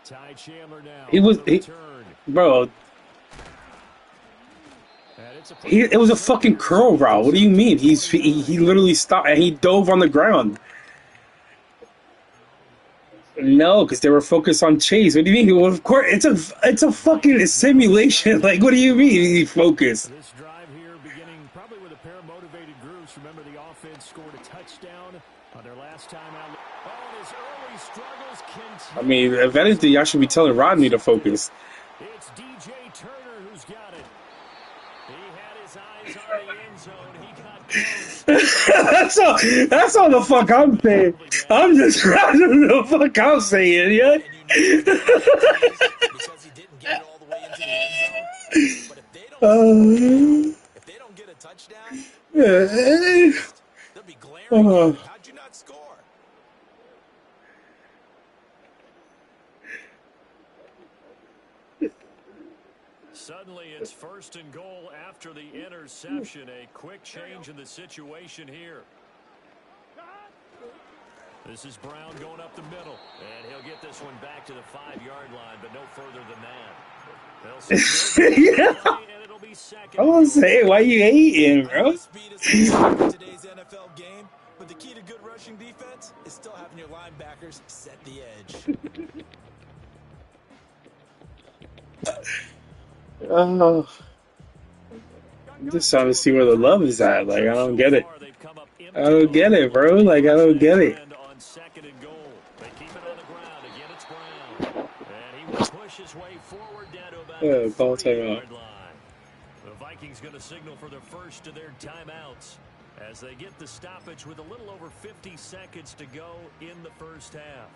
Ty Chandler now. He was, on the return. bro. And it's It was a fucking curl route. What do you mean? He literally stopped and he dove on the ground. No, because they were focused on Chase. What do you mean? Well, of course, it's a fucking simulation. Like, what do you mean he focused? This drive here beginning probably with a pair of motivated groups. Remember, the offense scored a touchdown on their last time out. Oh, and his early struggles I continue. mean, if anything, y'all should be telling Rodney to focus. It's DJ Turner who's got it. He had his eyes on the end zone. He got close. That's all the fuck I'm saying. I'm just I don't know the fuck I'm saying, yeah. And you know because he didn't get it all the way into the end zone. But if they don't get a touchdown, they'll be glaring. How'd you not score? Suddenly, it's 1st and goal after the interception. A quick change in the situation here. This is Brown going up the middle, and he'll get this one back to the 5-yard line, but no further than that. Yeah. And it'll be second. I was saying, why you hating, bro? Speed is in today's NFL game, but the key to good rushing defense is still having your linebackers set the edge. I'm just trying to see where the love is at. Like, I don't get it. I don't get it, bro. Like, I don't get it. On 2nd and goal. They keep it on the ground. Again, it's Brown. And he will push his way forward down to about the 40-yard line. The Vikings going to signal for the first of their timeouts as they get the stoppage with a little over 50 seconds to go in the first half.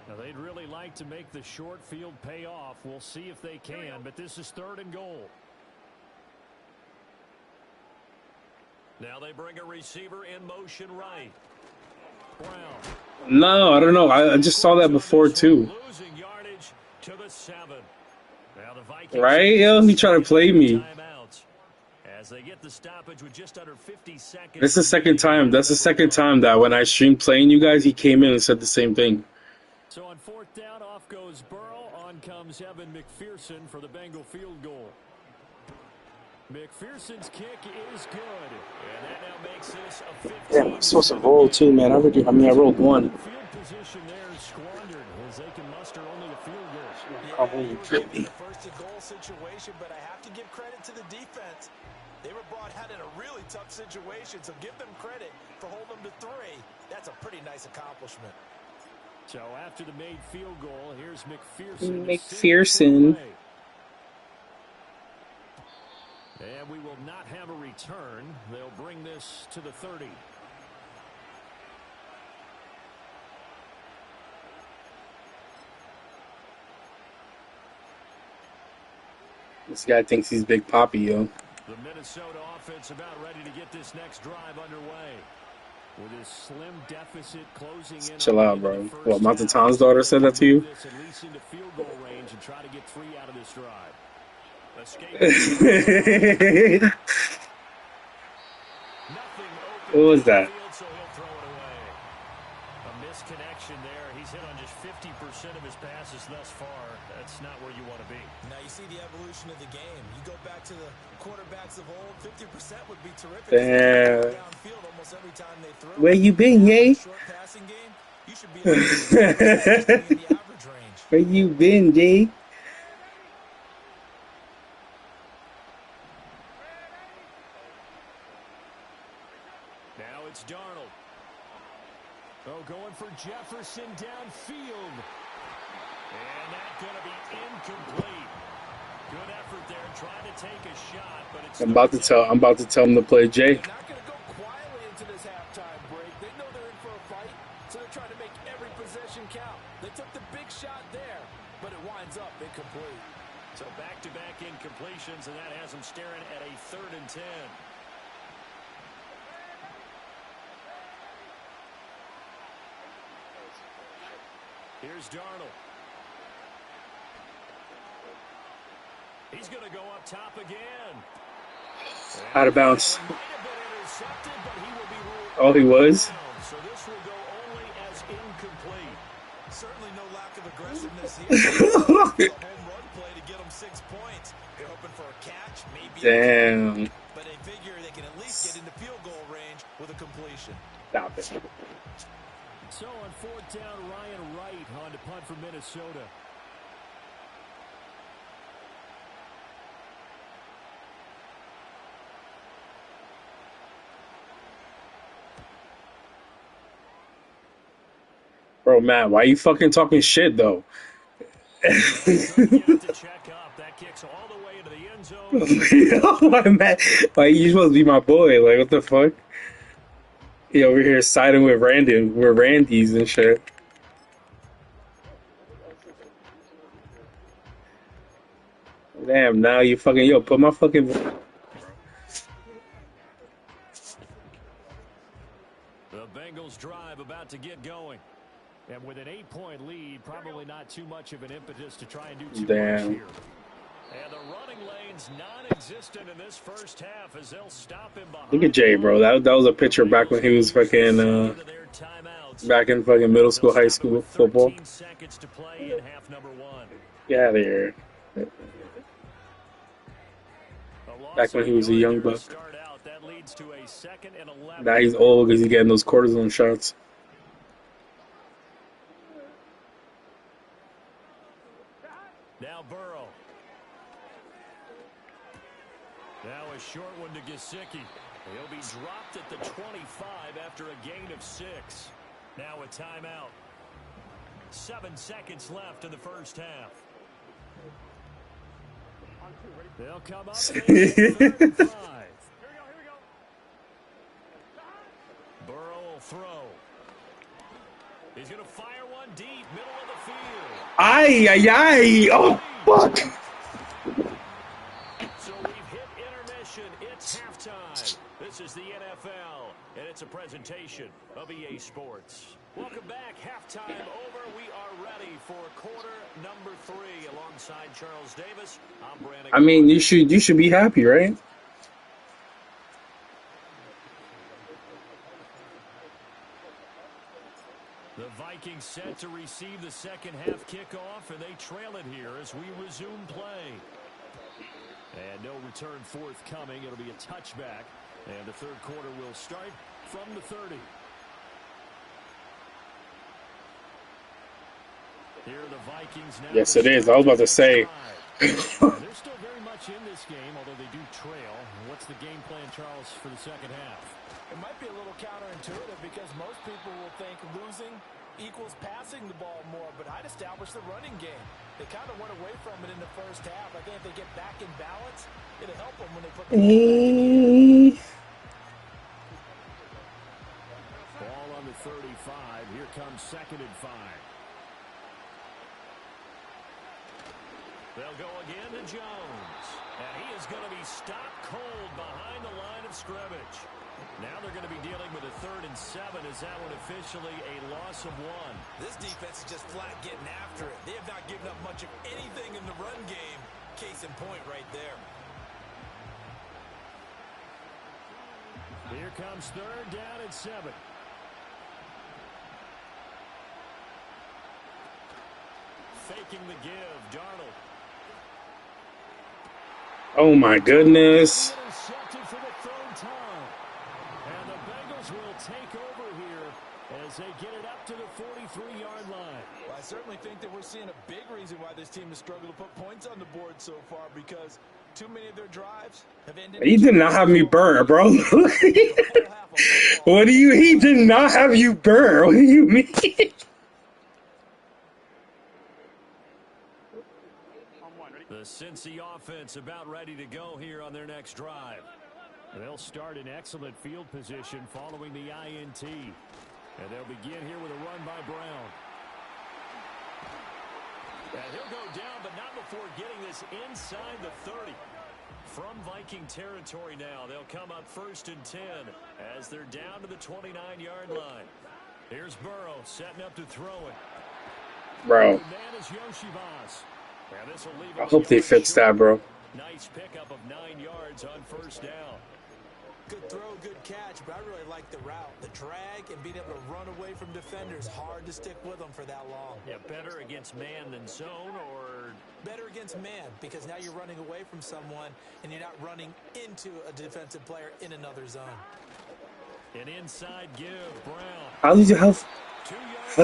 Now, they'd really like to make the short field pay off. We'll see if they can, but this is 3rd and goal. Now they bring a receiver in motion right. Brown. No, I don't know. I just saw that before, too. Losing yardage to the 7. Now the Vikings Right, yo? He trying to play me. As they get the stoppage with just under 50 seconds. That's the second time. That's the second time that when I streamed playing you guys, he came in and said the same thing. So on 4th down, off goes Burrow. On comes Evan McPherson for the Bengal field goal. McPherson's kick is good. And that now makes this a 15. Damn, I'm supposed to roll too, man. I rolled one. Field position there is squandered as they can muster only a field goal. Oh, baby. First and goal situation, but I have to give credit to the defense. They were brought out in a really tough situation, so give them credit for holding them to 3. That's a pretty nice accomplishment. So after the made field goal, here's McPherson. McPherson. And we will not have a return. They'll bring this to the 30. This guy thinks he's Big Papi, yo. The Minnesota offense about ready to get this next drive underway. With his slim deficit closing in. Chill out, bro. What, Mountain Tom's daughter said that to you? At least into field goal range and try to get 3 out of this drive. What was that? So he'll throw it away. A misconnection there. He's hit on just 50% of his passes thus far. That's not where you want to be. Now you see the evolution of the game. You go back to the quarterbacks of old, 50% would be terrific. Damn. Downfield almost every time they throw. Where you been, yay? Short passing game, you should be able to in the average range. Where you been, Jay? Now it's Darnold. Oh, going for Jefferson downfield. And that's going to be incomplete. Good effort there, trying to take a shot, but it's I'm about to tell him to play Jay. They're not going to go quietly into this halftime break. They know they're in for a fight, so they're trying to make every possession count. They took the big shot there, but it winds up incomplete. So back-to-back incompletions, and that has them staring at a 3rd and 10. Here's Darnold. He's going to go up top again. Out of bounds. Oh, he was? So this will go only as incomplete. Certainly no lack of aggressiveness here. A home run play to get them 6 points. They're hoping for a catch, maybe. Damn. But they figure they can at least get into field goal with a completion. Stop it. So on fourth down, Ryan Wright on to punt for Minnesota. Bro, Matt, why you fucking talking shit, though? To check up. That kicks all the way into the end zone. Why, Matt? Like, you supposed to be my boy. Like, what the fuck? He over here siding with Randy's and shit. Damn, now you fucking, yo, put my fucking... The Bengals drive about to get going. And with an 8-point lead, probably not too much of an impetus to try and do too much here. And the running lane's non-existent in this first half as they'll stop him behind. Look at Jay, bro. That was a picture back when he was fucking, back in fucking middle school, high school football. Seconds to play in half number one. Get out of here. Back when he was a young buck. Now he's old because he's getting those cortisone shots. Now Burrow. Now a short one to Gesicki. He'll be dropped at the 25 after a gain of 6. Now a timeout. 7 seconds left in the first half. They'll come up. 3rd and 5. Burrow will throw. He's going to fire one deep, middle of the field. Ay, ay, ay. Oh, fuck. So we've hit intermission. It's halftime. This is the NFL, and it's a presentation of EA Sports. Welcome back. Halftime over. We are ready for quarter number 3 alongside Charles Davis. I'm Brandon. I mean, you should be happy, right? The Vikings set to receive the second half kickoff, and they trail it here as we resume play. And no return forthcoming. It'll be a touchback, and the third quarter will start from the 30. Here are the Vikings now. Yes, it is. I was about to say. They're still very much in this game, although they do trail. What's the game plan, Charles, for the second half? It might be a little counterintuitive because most people will think losing equals passing the ball more, but I'd establish the running game. They kind of went away from it in the first half. I think if they get back in balance, it'll help them when they put the ball back in the air. Ball on the 35. Here comes 2nd and 5. They'll go again to Jones. And he is going to be stopped cold behind the line of scrimmage. Now they're going to be dealing with a 3rd and 7. Is that one officially a loss of 1? This defense is just flat getting after it. They have not given up much of anything in the run game. Case in point right there. Here comes 3rd down and 7. Faking the give, Darnold. Oh my goodness. Intercepted for the 3rd time. And the Bengals will take over here as they get it up to the 43-yard line. Well, I certainly think that we're seeing a big reason why this team has struggled to put points on the board so far, because too many of their drives have ended. He did not have me burnt, bro. What do you? He did not have you burnt. What do you mean? The Cincy offense about ready to go here on their next drive. They'll start in excellent field position following the INT. And they'll begin here with a run by Brown. And he'll go down, but not before getting this inside the 30. From Viking territory now, they'll come up 1st and 10 as they're down to the 29-yard line. Here's Burrow setting up to throw it. Bro. I hope they fix that, bro. Nice pickup of 9 yards on 1st down. Good throw, good catch, but I really like the route. The drag and being able to run away from defenders. Hard to stick with them for that long. Yeah, better against man than zone, or? Better against man, because now you're running away from someone and you're not running into a defensive player in another zone. An inside give, Brown. How do you how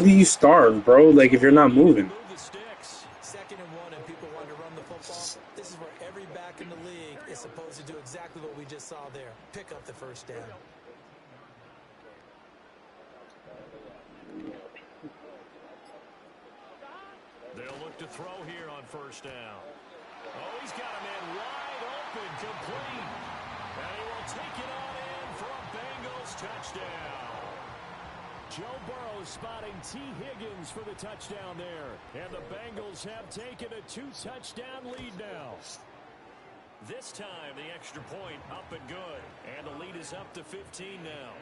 do you starve, bro? Like if you're not moving. Move the sticks. 2nd and 1 and people want to run the football. This is where every back in the league is supposed to do exactly what we just saw there. Pick up the first down. They'll look to throw here on first down. Oh, he's got a man wide open, complete. And he will take it on in for a Bengals touchdown. Joe Burrow spotting T. Higgins for the touchdown there. And the Bengals have taken a 2-touchdown lead now. This time, the extra point up and good. And the lead is up to 15 now.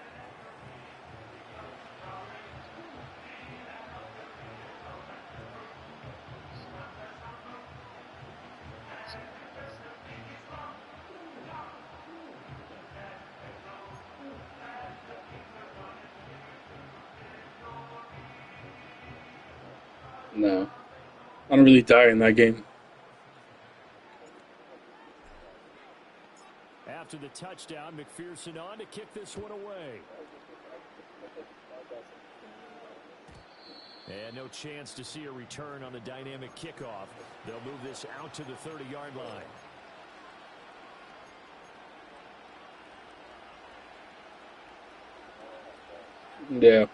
No. I don't really die in that game. After the touchdown, McPherson on to kick this one away. And no chance to see a return on the dynamic kickoff. They'll move this out to the 30-yard line. Yeah.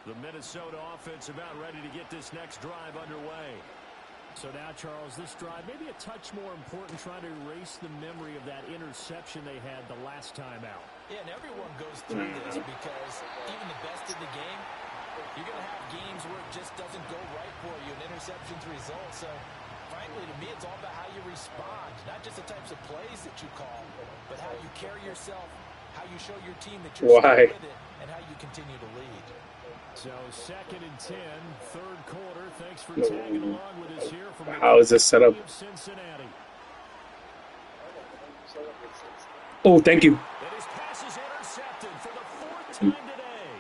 The Minnesota offense about ready to get this next drive underway. So now, Charles, this drive maybe a touch more important, trying to erase the memory of that interception they had the last time out. Yeah, and everyone goes through this because even the best in the game, you're going to have games where it just doesn't go right for you, and interceptions result. So, frankly, to me, it's all about how you respond, not just the types of plays that you call, but how you carry yourself, how you show your team that you're still with it, and how you continue to lead. So 2nd and 10, third quarter. Thanks for tagging along with us here from How is this set up? Cincinnati. Oh, thank you. And his pass is intercepted for the 4th time today.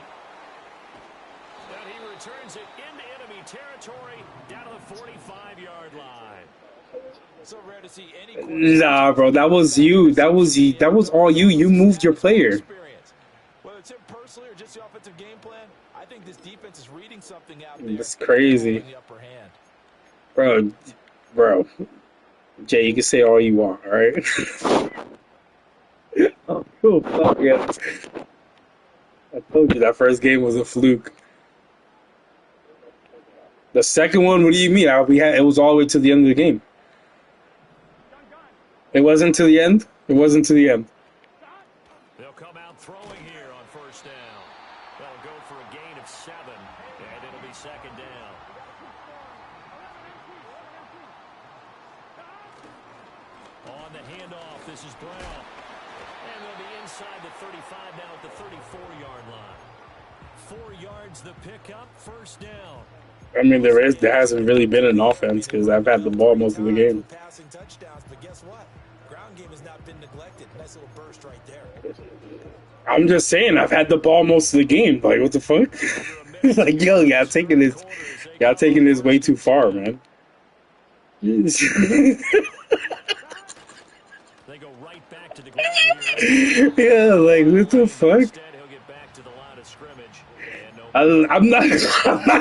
And he returns it into enemy territory down to the 45-yard line. So rare to see any. Nah, bro, that was you. That was all you. You moved your player. Whether it's him personally or just the offensive game plan, I think this defense is reading something out there. That's crazy. The upper hand. Bro. Jay, you can say all you want, all right? Oh, fuck yeah. I told you that first game was a fluke. The second one, what do you mean? It was all the way to the end of the game. It wasn't to the end? It wasn't to the end. They'll come out throwing here on first down. They'll go for a gain of 7, and it'll be 2nd down. On the handoff, this is Brown. And they'll be inside the 35 now at the 34-yard line. 4 yards the pickup, first down. I mean, there hasn't really been an offense because I've had the ball most of the game. Passing touchdowns, but guess what? Ground game has not been neglected. Nice little burst right there. I'm just saying, I've had the ball most of the game. Like, what the fuck? Like, yo, y'all taking this way too far, man. They go right back to the ground here. Yeah, like, what the fuck? Instead, he'll get back to the line of scrimmage. And I'm not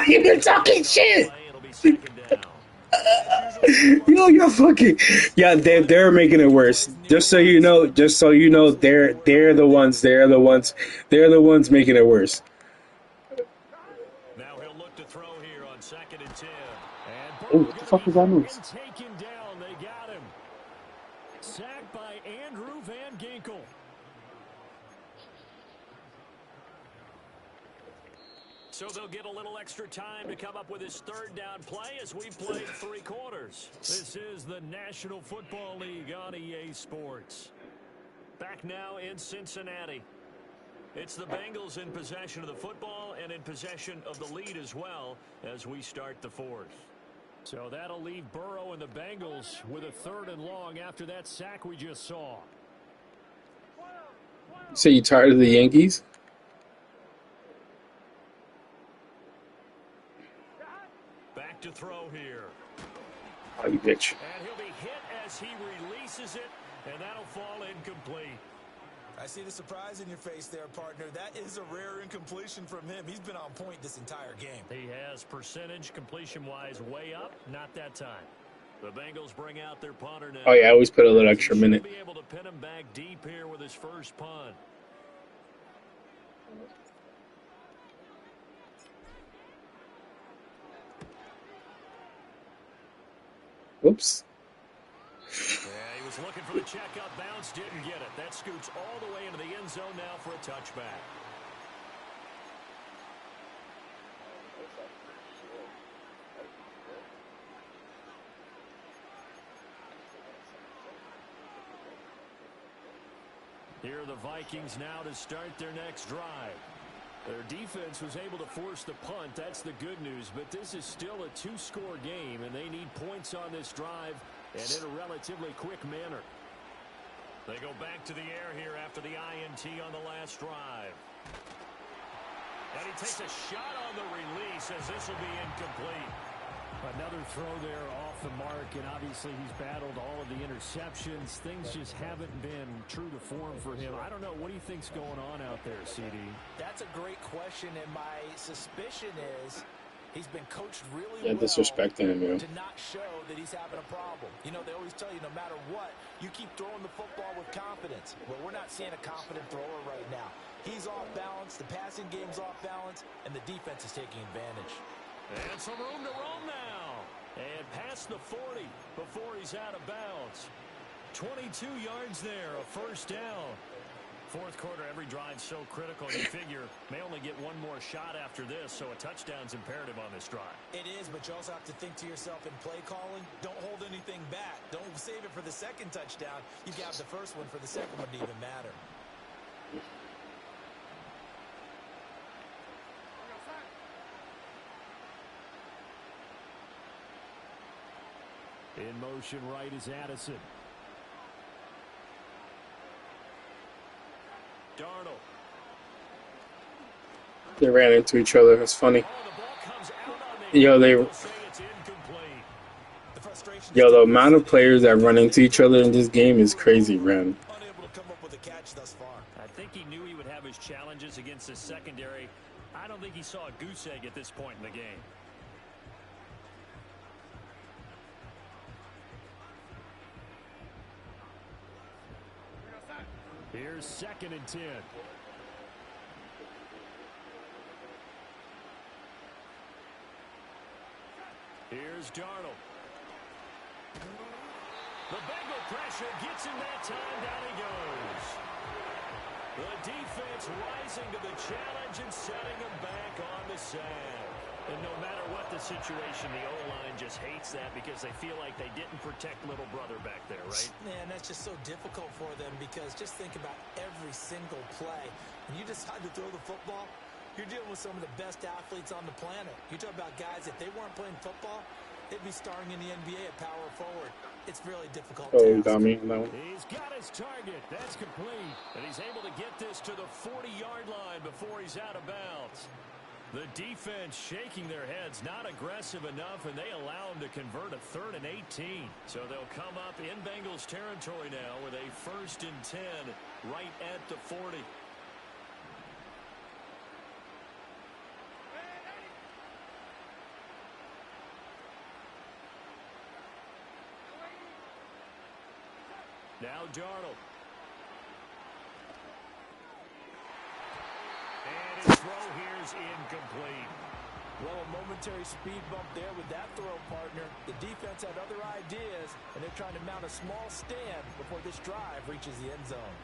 even talking shit. it'll be 2nd down. Yo, you're fucking. Yeah, they're making it worse. Just so you know, they're the ones making it worse. Now he'll look to throw here on 2nd and 10. Oh, what the fuck was that move? Taken down, they got him. Sacked by Andrew Van Ginkel. So they'll get a little extra time to come up with his 3rd down play as we've played 3 quarters. This is the National Football League on EA Sports. Back now in Cincinnati. It's the Bengals in possession of the football and in possession of the lead as well as we start the 4th. So that'll leave Burrow and the Bengals with a 3rd and long after that sack we just saw. So you tired of the Yankees? To throw here. Oh, you bitch. And he'll be hit as he releases it And that'll fall incomplete. I see the surprise in your face there, partner. That is a rare incompletion from him. He's been on point this entire game. He has percentage completion-wise way up. Not that time. The Bengals bring out their punter now. Oh yeah, I always put a little extra He minute. should be able to pin him back deep here with his first punt. Whoops. Yeah, he was looking for the check-up bounce, didn't get it. That scoots all the way into the end zone now for a touchback. Here are the Vikings now to start their next drive. Their defense was able to force the punt. That's the good news. But this is still a two-score game, and they need points on this drive and in a relatively quick manner. They go back to the air here after the INT on the last drive. And he takes a shot on the release as this will be incomplete. Another throw there off the mark, and obviously he's battled all of the interceptions. Things just haven't been true to form for him. I don't know. What do you think's going on out there, CD? That's a great question, and my suspicion is he's been coached really Yeah, well disrespecting him, yo. to not show that he's having a problem. You know, they always tell you no matter what, you keep throwing the football with confidence. Well, we're not seeing a confident thrower right now. He's off balance, the passing game's off balance, and the defense is taking advantage. And some room to roam now. And past the 40 before he's out of bounds. 22 yards there, a first down. Fourth quarter, every drive's so critical. You figure may only get one more shot after this, so a touchdown's imperative on this drive. It is, but you also have to think to yourself in play calling, don't hold anything back. Don't save it for the second touchdown. You can have the first one for the second one to even matter. In motion right is Addison. Darnold. They ran into each other. It's funny. Oh, the ball comes out on the Yo, say it's incomplete. The frustration. Yo, the amount of players that run into each other in this game is crazy, man. Unable to come up with a catch thus far. I think he knew he would have his challenges against his secondary. I don't think he saw a goose egg at this point in the game. Here's 2nd and 10. Here's Darnold. The Bengal pressure gets him that time. Down he goes. The defense rising to the challenge and setting him back on the sack. And no matter what the situation, the O-line just hates that because they feel like they didn't protect little brother back there, right? Man, that's just so difficult for them because just think about every single play. When you decide to throw the football, you're dealing with some of the best athletes on the planet. You talk about guys, if they weren't playing football, they'd be starring in the NBA at power forward. It's really difficult. Oh, you got me. No. He's got his target. That's complete. And he's able to get this to the 40-yard line before he's out of bounds. The defense shaking their heads, not aggressive enough, and they allow him to convert a 3rd and 18. So they'll come up in Bengals territory now with a 1st and 10 right at the 40. Now Darnold. And his throw here's incomplete. Well, a momentary speed bump there with that throw, partner. The defense had other ideas, and they're trying to mount a small stand before this drive reaches the end zone.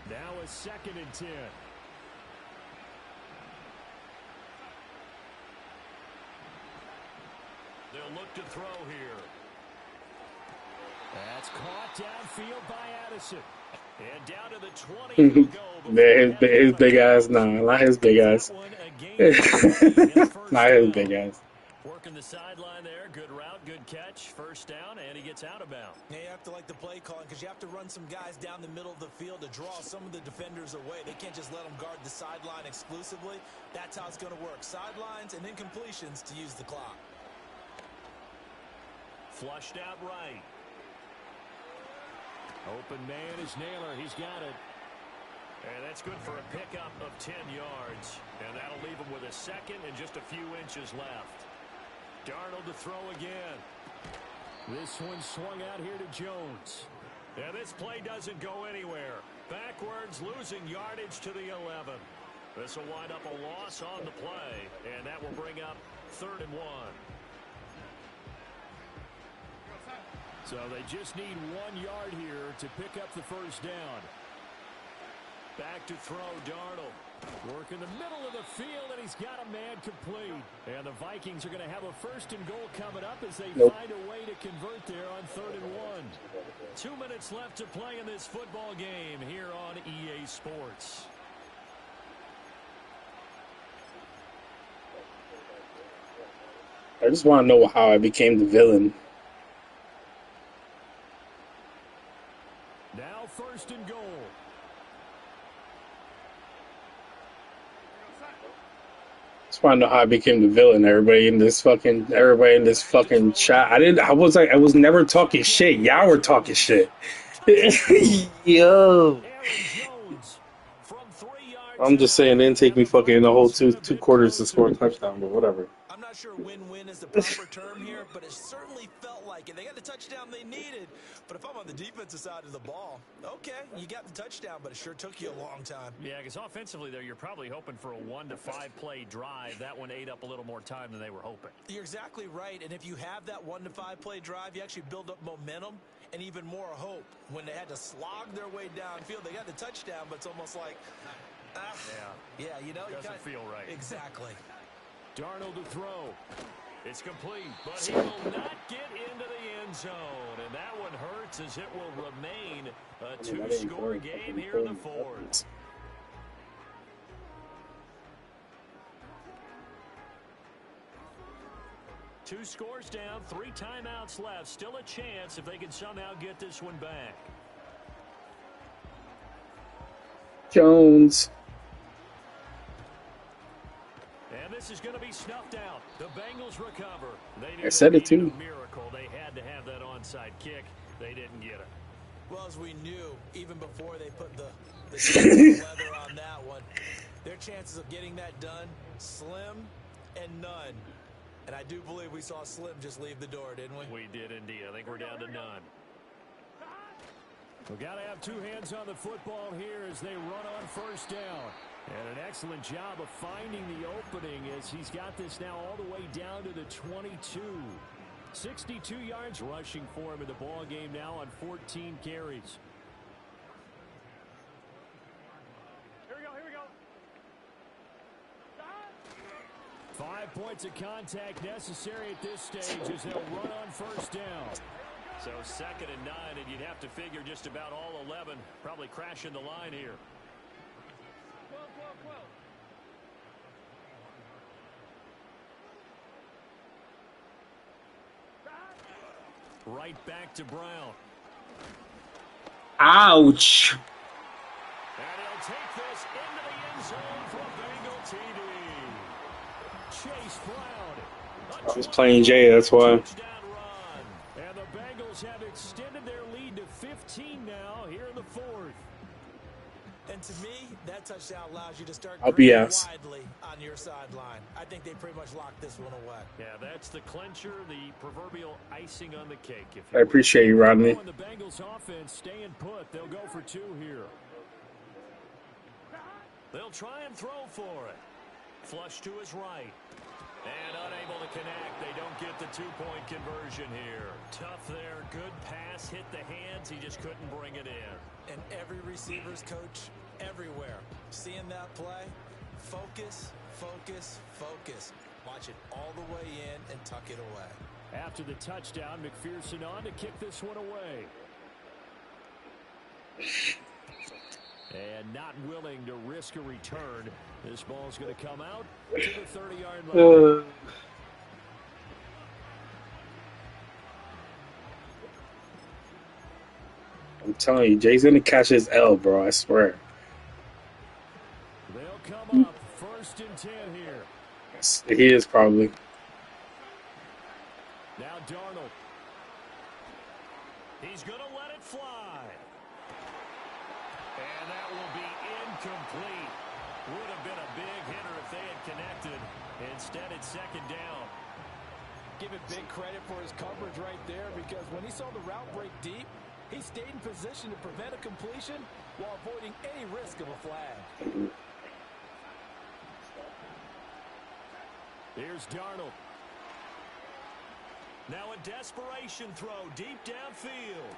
Now a 2nd and 10. They'll look to throw here. That's caught downfield by Addison. And down to the 20 he'll go. Man, his big ass. Nah, not his big ass. Not his big ass. Working the sideline there. Good route, good catch. First down, and he gets out of bounds. Yeah, you have to like the play calling because you have to run some guys down the middle of the field to draw some of the defenders away. They can't just let them guard the sideline exclusively. That's how it's going to work. Sidelines and incompletions to use the clock. Flushed out right. Open man is Naylor. He's got it. And that's good for a pickup of 10 yards. And that'll leave him with a second and just a few inches left. Darnold to throw again. This one swung out here to Jones. And this play doesn't go anywhere. Backwards, losing yardage to the 11. This will wind up a loss on the play. And that will bring up 3rd and 1. So they just need 1 yard here to pick up the first down. Back to throw, Darnold. Work in the middle of the field, and he's got a man complete. And the Vikings are going to have a 1st and goal coming up as they find a way to convert there on 3rd and 1. 2 minutes left to play in this football game here on EA Sports. I just want to know how I became the villain. Now 1st and goal. Just want to know how I became the villain. Everybody in this fucking chat. I was never talking shit. Y'all were talking shit. Yo. I'm just saying, it didn't take me fucking the whole two quarters to score a touchdown, but whatever. I'm not sure win-win is the proper term here, but it certainly felt like it. They got the touchdown they needed. But if I'm on the defensive side of the ball, okay, you got the touchdown, but it sure took you a long time. Yeah, because offensively there, you're probably hoping for a 1 to 5 play drive. That one ate up a little more time than they were hoping. You're exactly right. And if you have that 1 to 5 play drive, you actually build up momentum and even more hope. When they had to slog their way downfield, they got the touchdown, but it's almost like, yeah, you know, doesn't feel right. Exactly. Darnold to throw. It's complete, but he will not get into the end zone. And that one hurts as it will remain a 2-score game here in the 4th. Two scores down, 3 timeouts left. Still a chance if they can somehow get this one back. Jones. And this is going to be snuffed out. The Bengals recover. I said it too. A miracle. They had to have that onside kick. They didn't get it. Well, as we knew, even before they put the leather on that one, their chances of getting that done, slim and none. And I do believe we saw Slim just leave the door, didn't we? We did indeed. I think we're down to none. We've got to have 2 hands on the football here as they run on 1st down. And an excellent job of finding the opening as he's got this now all the way down to the 22. 62 yards rushing for him in the ball game now on 14 carries. Here we go. 5 points of contact necessary at this stage as they'll run on 1st down. So 2nd and 9, and you'd have to figure just about all 11 probably crashing the line here. 12. Right back to Brown. Ouch. And he'll take this into the end zone for a Bengal TD. Chase Brown. I was playing Jay, that's why. And the Bengals have extended their lead to 15 now here in the 4th. And to me, that touchdown allows you to start widely on your sideline. I think they pretty much locked this one away. Yeah, that's the clincher, the proverbial icing on the cake. I appreciate you, Rodney. The Bengals offense staying put. They'll go for 2 here. They'll try and throw for it. Flush to his right. And unable to connect. They don't get the 2-point conversion here. Tough there. Good pass. Hit the hands. He just couldn't bring it in. And every receiver's coach everywhere. Seeing that play, focus, focus, focus. Watch it all the way in and tuck it away. After the touchdown, McPherson on to kick this one away. And not willing to risk a return. This ball's going to come out to the 30-yard line. I'm telling you, Jay's going to catch his L, bro. I swear. They'll come up 1st and 10 here. Yes, he is probably. Now Darnold. He's going to let it fly. And that will be incomplete. Would have been a big hitter if they had connected. Instead, it's second down. Give it big credit for his coverage right there, because when he saw the route break deep, he stayed in position to prevent a completion while avoiding any risk of a flag. Here's Darnold. Now a desperation throw deep downfield.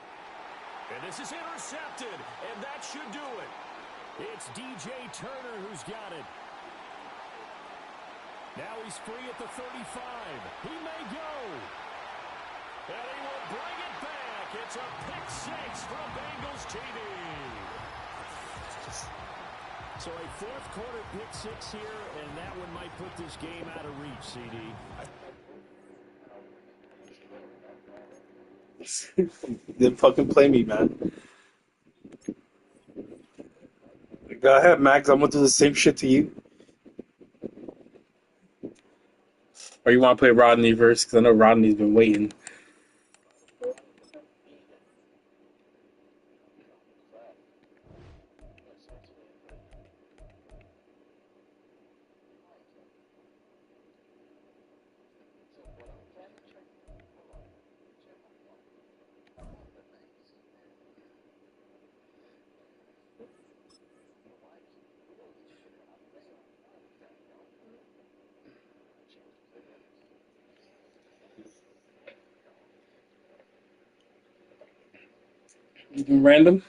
And this is intercepted, and that should do it. It's DJ Turner who's got it. Now he's free at the 35. He may go. And he will bring it back. It's a pick six from Bengals TV. So a fourth quarter pick six here, and that one might put this game out of reach, CD. Didn't fucking play me, man. Go ahead, Max. I'm gonna do the same shit to you. Or you want to play Rodney first? Because I know Rodney's been waiting. Random?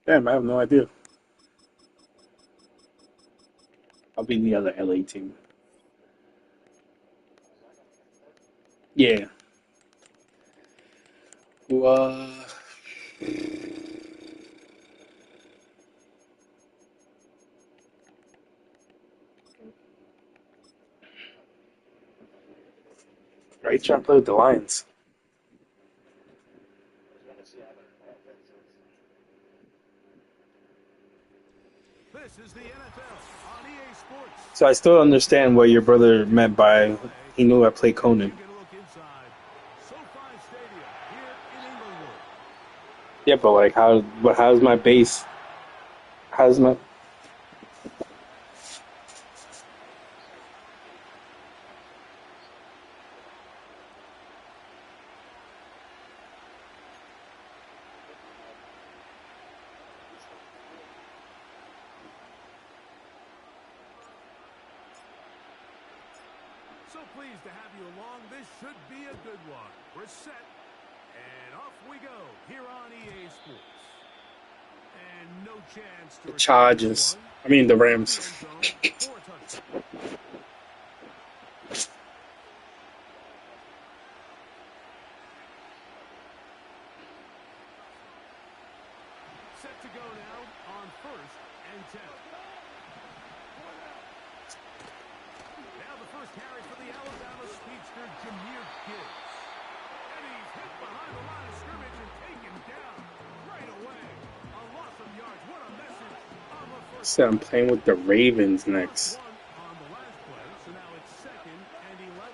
Damn, I have no idea. I'll be the other LA team. Yeah. Well, right, trying to play with the Lions. This is the NFL on EA Sports. So I still understand what your brother meant by he knew I played Conan. Yeah, but like how's my base? How's my So pleased to have you along. This should be a good one. We're set, and off we go here on EA Sports. And no chance to the Chargers? I mean the Rams. Set to go now on 1st and 10. Now the first carry for the Alabama speedster, Jahmyr Gibbs. And he's hit behind the line of scrimmage and taken down right away. A loss of yards. What a message on the first. So I'm playing with the Ravens next. On the last play, so now it's 2nd and 11.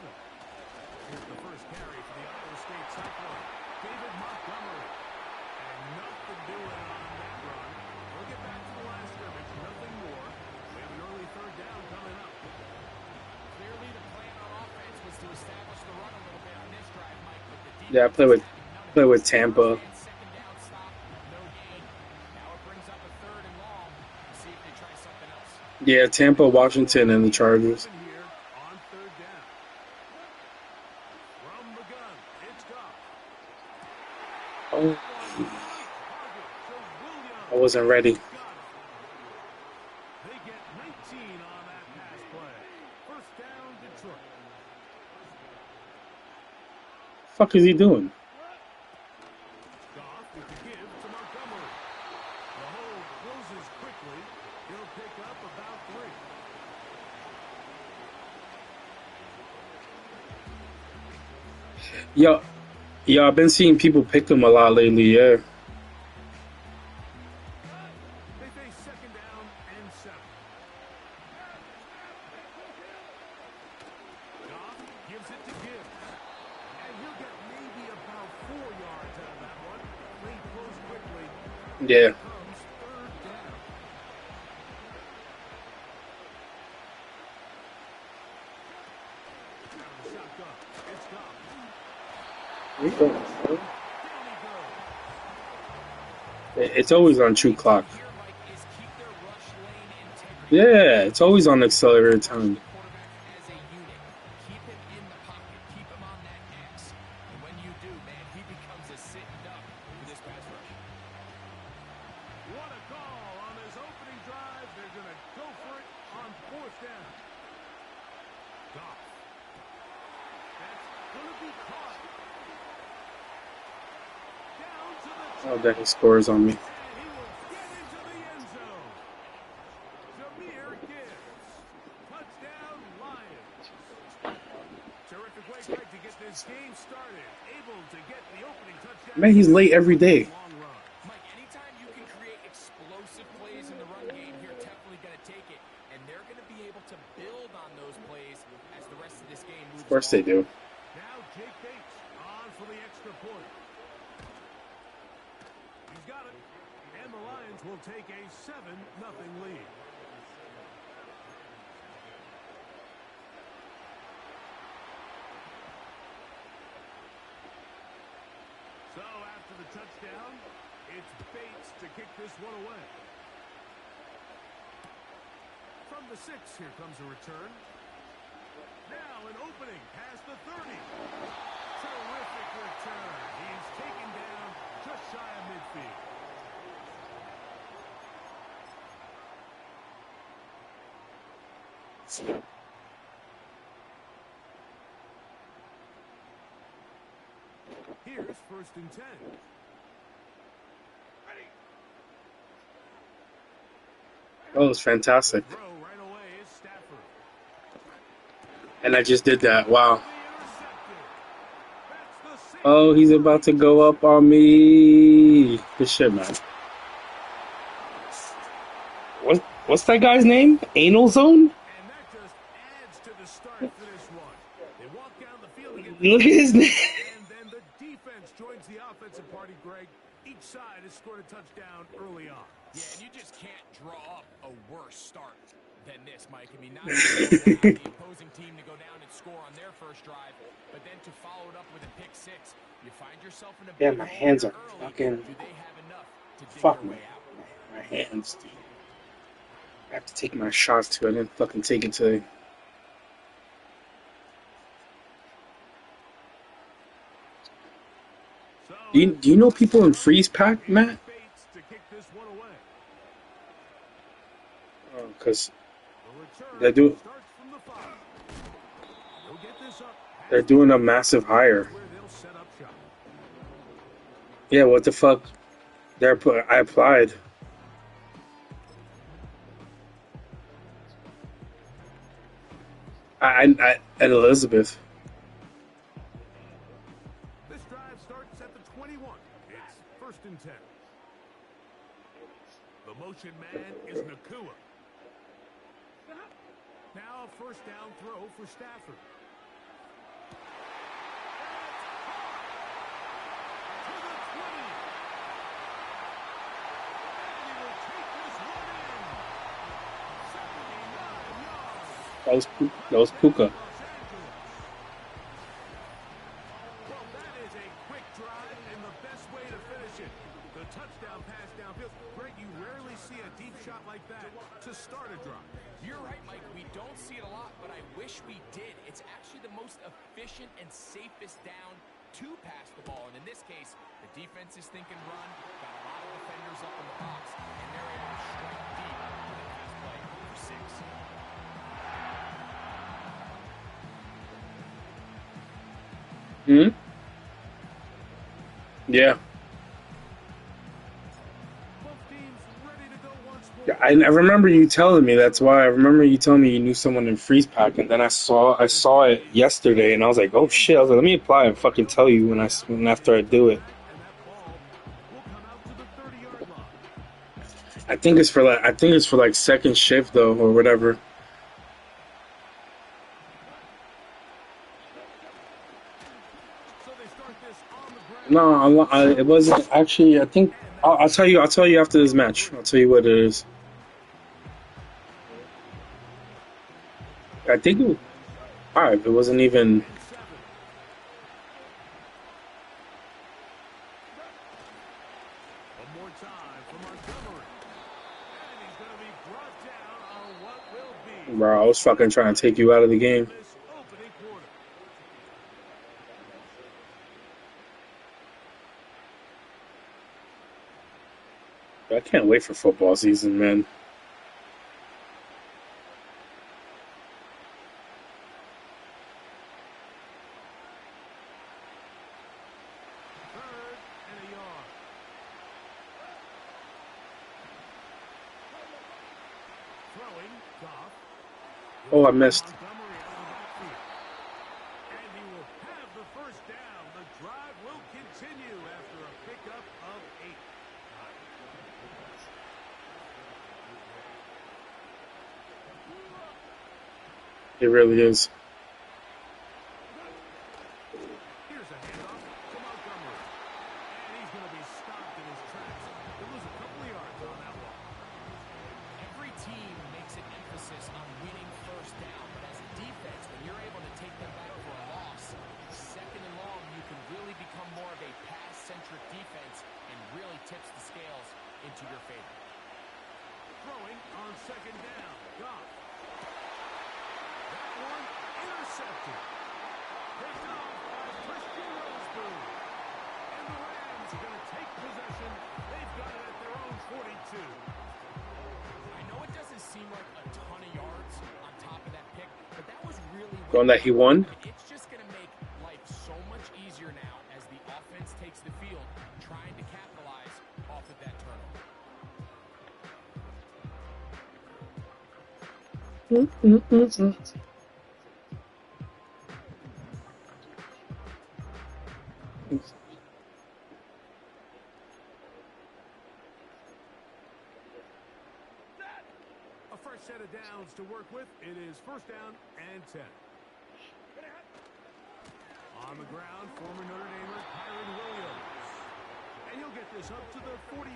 Here's the first carry for the Iowa State Cyclone, David Montgomery. And nothing doing on that run. We'll get back to the line of scrimmage, nothing more. We have an early 3rd down coming up. Clearly the plan on offense was to establish the run a little bit on this drive, Mike. Yeah, I play with Tampa. Second down stop, no gain. Now it brings up a 3rd and long. See if they try something else. Yeah, Tampa, Washington, and the Chargers. Here on 3rd down. From the gun, it's Goff. Oh, I wasn't ready. They get 19 on that fuck is he doing? Goff with the give to Montgomery. The hold closes quickly. He'll pick up about 3. Yo, I've been seeing people pick him a lot lately. Yeah. They face second down and 7. Goff gives it to Gibbs. And he'll get maybe about 4 yards out of that one. Play close quickly. Yeah. Comes third down. Out of the shotgun. It's Goff. It's always on true clock. Yeah, it's always on accelerated time. What a call on this opening drive. They're going to go for it on 4th down. Goff. That's going to be caught. Down to the Oh, then he scores on me. and he will get into the end zone. Jahmyr Gibbs. Touchdown, Lions. Terrific way, Greg, to get this game started. Able to get the opening touchdown. Man, he's late every day. Long run. Mike, anytime you can create explosive plays in the run game, you're definitely going to take it. And they're going to be able to build on those plays as the rest of this game moves Of course they do. Now Jake Bates on for the extra point. He's got it. And the Lions will take a 7-0 lead. So after the touchdown, it's Bates to kick this one away. From the 6, here comes a return. Now an opening past the 30. Terrific return. He's taken down just shy of midfield. Here's 1st and 10. That was fantastic. Throw right away is Stafford. And I just did that. Wow. Intercepted. That's the 6. Oh, he's about to go up on me. Good shit, man. What's that guy's name? Anal Zone? And that just adds to the start for this one. They walk down the field and get the Look at his name. and then the defense joins the offensive party, Greg. Each side has scored a touchdown early on. Yeah, and you just can't draw up a worse start than this, Mike. I mean, not only do you want the opposing team to go down and score on their first drive, but then to follow it up with a pick 6, you find yourself in a Yeah, big my hole hands here are early. fucking. Do they have enough to dig Fuck their me. way out? My hands, dude. I have to take my shots too. I didn't fucking take it today. So Do you know people in Freeze Pack, Matt? Bates to kick this one away. Because The return They do- starts from the 5. They'll get this up they're doing a massive hire. where they'll set up shop. Yeah, what the fuck? I applied. At Elizabeth. This drive starts at the 21. It's 1st and 10. The motion man is Nakua. Now a 1st down throw for Stafford. To the 20. And he will take this one in. 79 yards. That was Puka. Los Angeles. Well, that is a quick drive and the best way to finish it. The touchdown pass downfield. Greg, you rarely see a deep shot like that to start a drive. You're right, Mike. We don't see it a lot, but I wish we did. It's actually the most efficient and safest down to pass the ball. And in this case, the defense is thinking run, got a lot of defenders up in the box, and they're able to strike deep with a pass play for 6. Hmm? Yeah. Both teams ready to go once Yeah, more. I remember you telling me. That's why I remember you telling me you knew someone in Freeze Pack, and then I saw it yesterday, and I was like, oh shit! I was like, let me apply and fucking tell you when after I do it. And that ball will come out to the 30-yard line. I think it's for like second shift though or whatever. So they start this on the ground. No, it wasn't actually. I think I'll tell you. I'll tell you after this match. I'll tell you what it is. I think it, all right. It wasn't even. And 7. One more time for Montgomery. And he's going to be brought down on what will be Bro, I was fucking trying to take you out of the game. this opening quarter. I can't wait for football season, man. Third and a yard. Throwing, Goff. Oh, I missed. Montgomery out of the backfield. And he will have the first down. The drive will continue after a pickup of 8. It really is. Here's a handoff to Montgomery. And he's going to be stopped in his tracks. He'll lose a couple of yards on that one. Every team makes an emphasis on winning first down, but as a defense, when you're able to take them back for a loss, second and long, you can really become more of a pass-centric defense and really tips the scales into your favor. Throwing on second down. Goff. That one intercepted. Picked off by Christian Witherspoon. And the Rams are going to take possession. They've got it at their own 42. I know it doesn't seem like a ton of yards on top of that pick, but that was really Going that he won. It's just going to make life so much easier now as the offense takes the field, trying to capitalize off of that turnover. A fresh set of downs to work with. It is first down and 10. On the ground, former Notre Damer Kyron Williams. And he'll get this up to the 44.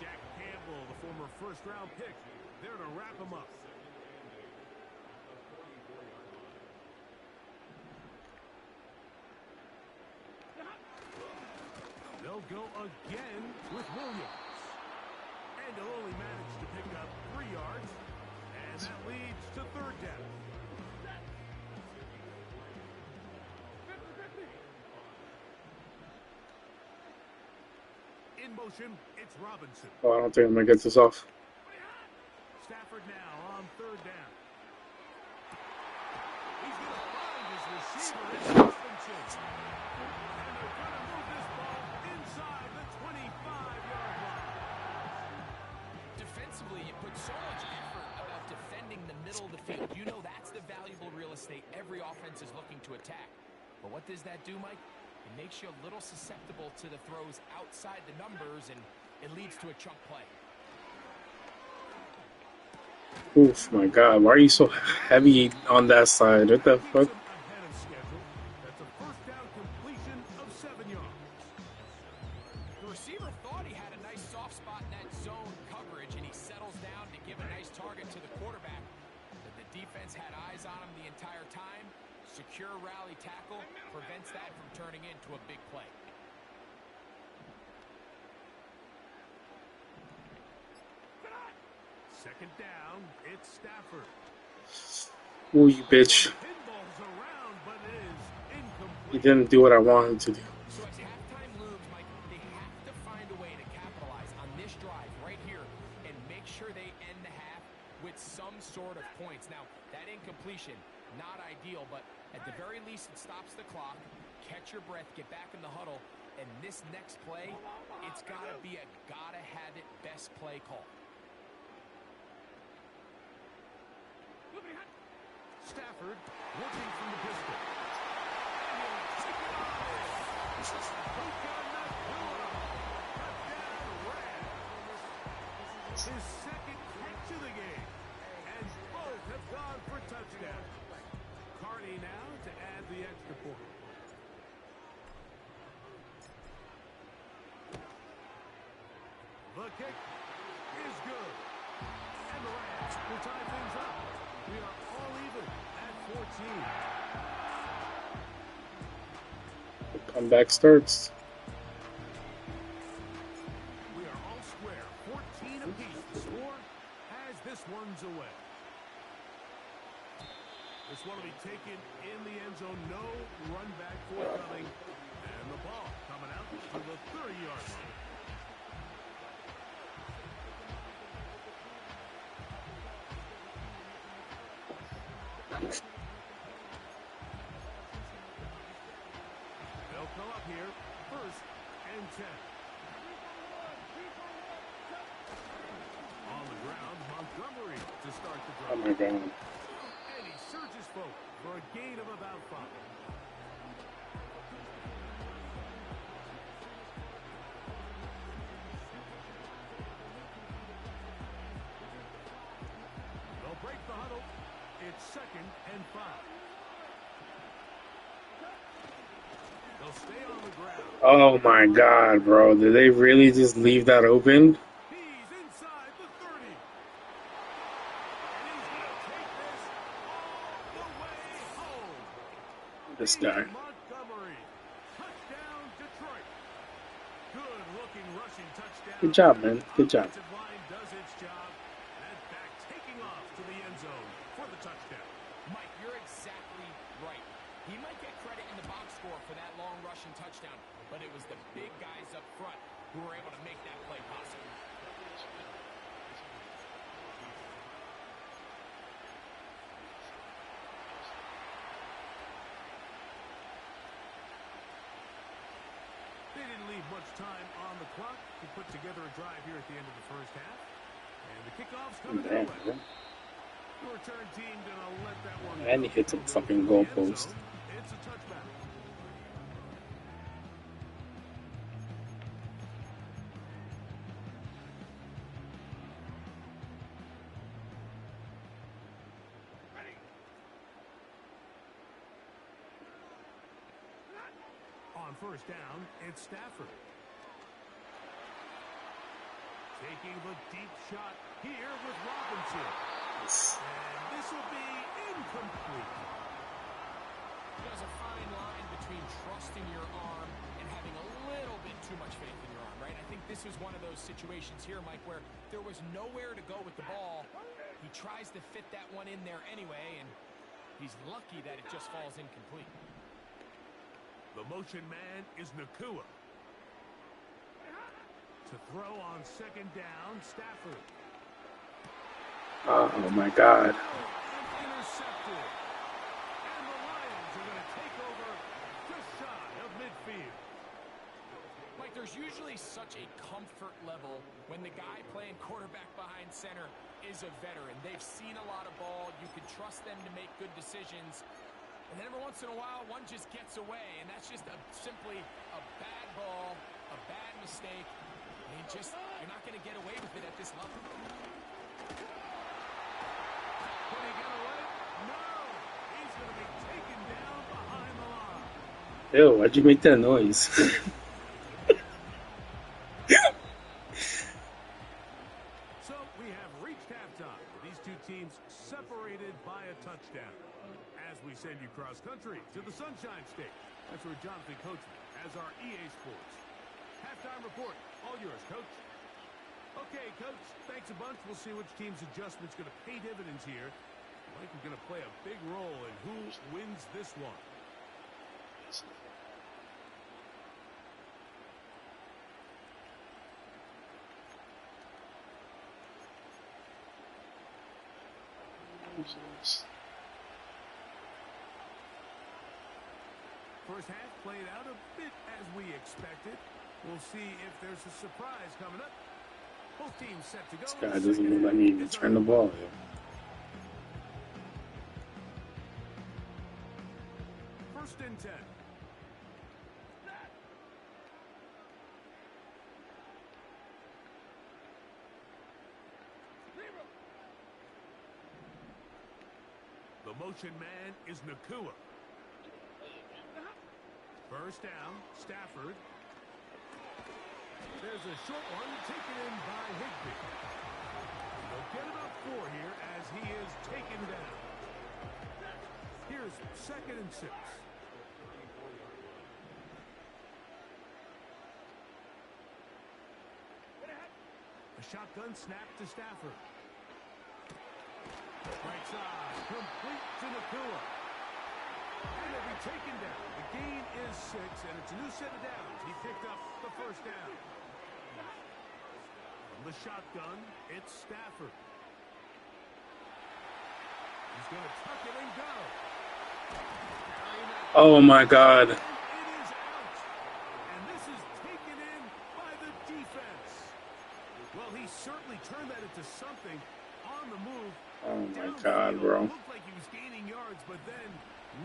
Jack Campbell, the former first-round pick, there to wrap him up. They'll go again with Williams. And he'll only manage to pick up 3 yards. And that leads to third down. In motion, it's Robinson. Oh, I don't think I'm gonna get this off. Stafford now on third down. He's going to find his receiver in Winston. And they're going to move this ball inside the 25-yard line. Defensively, you put so much effort about defending the middle of the field. You know that's the valuable real estate every offense is looking to attack. But what does that do, Mike? It makes you a little susceptible to the throws outside the numbers, and it leads to a chunk play. Oof, my God, why are you so heavy on that side? What the Keeps fuck? him ahead of schedule. That's a first down completion of 7 yards. The receiver thought he had a nice soft spot in that zone coverage, and he settles down to give a nice target to the quarterback. But the defense had eyes on him the entire time. Secure rally tackle prevents that from turning into a big play. Second down, it's Stafford. Ooh, you bitch. Pinballs around, but it is incomplete. You didn't do what I wanted to do. So as halftime looms, Mike, they have to find a way to capitalize on this drive right here and make sure they end the half with some sort of points. Now, that incompletion, not ideal, but at the very least, it stops the clock, catch your breath, get back in the huddle, And this next play, it's got to be a gotta-have-it best play call. Stafford working from the pistol. His second catch of the game. And both have gone for touchdown. Carney now to add the extra point. The kick is good. And the Rams will tie things up. We are all even at 14. The comeback starts. We are all square. 14 apiece. The score as this one's away. This one will be taken in the end zone. No run back forthcoming. And the ball coming out to the 30-yard line. They'll come up here, 1st and 10. On the ground, Montgomery to start the drive. Oh my god. And he surges forward for a gain of about 5. They'll break the huddle. It's 2nd and 5. They'll stay on the ground. Oh my god, bro. Did they really just leave that open? He's inside the 30. And he's going to take this all the way home. This guy. Montgomery. Touchdown, Detroit. Good-looking rushing touchdown. Good job, man. Good job. Offensive line does its job. And back taking off to the end zone for the touchdown. Mike, you're exactly right. He might get credit in the box score for that long rushing touchdown, but it was the big guys up front who were able to make that play possible. They didn't leave much time on the clock to put together a drive here at the end of the first half. And the kickoff's coming their Damn, way. bro. The return team gonna let that one And he go. hits a They'll go fucking for the end goalpost. zone. It's a touchback. On 1st down, it's Stafford. Taking the deep shot here with Robinson. And this will be incomplete. There's a fine line between trusting your arm and having a little bit too much faith in your arm, right? I think this is one of those situations here, Mike, where there was nowhere to go with the ball. He tries to fit that one in there anyway, and he's lucky that it just falls incomplete. The motion man is Nakua. To throw on 2nd down, Stafford. Oh my god. Intercepted. And the Lions are going to take over just shy of midfield. Like, there's usually such a comfort level when the guy playing quarterback behind center is a veteran. They've seen a lot of ball. You can trust them to make good decisions. And then every once in a while, one just gets away, and that's just simply a bad ball, a bad mistake. And you're not going to get away with it at this level. Can he get away? No! He's going to be taken down behind the line. Ew, why'd you make that noise? So we have reached halftime. These two teams separated by a touchdown. As we send you cross-country to the Sunshine State. That's where Jonathan Coachman has our EA Sports halftime report. All yours, Coach. Okay, Coach, thanks a bunch. We'll see which team's adjustment's going to pay dividends here. Mike is going to play a big role in who wins this one. First half played out a bit as we expected. We'll see if there's a surprise coming up. Both teams set to go. This guy doesn't even let me even turn the ball. First and 10. The motion man is Nakua. First down, Stafford. There's a short one taken in by Higbee. They'll get about 4 here as he is taken down. Here's 2nd and 6. A shotgun snap to Stafford. Right side, complete to Nakua. And they'll be taken down. The gain is 6, and it's a new set of downs. He picked up the first down. From the shotgun, it's Stafford. He's going to tuck it and go. Oh my God. It is out. And this is taken in by the defense. Well, he certainly turned that into something on the move. Oh my God, bro. Looked like he was gaining yards, but then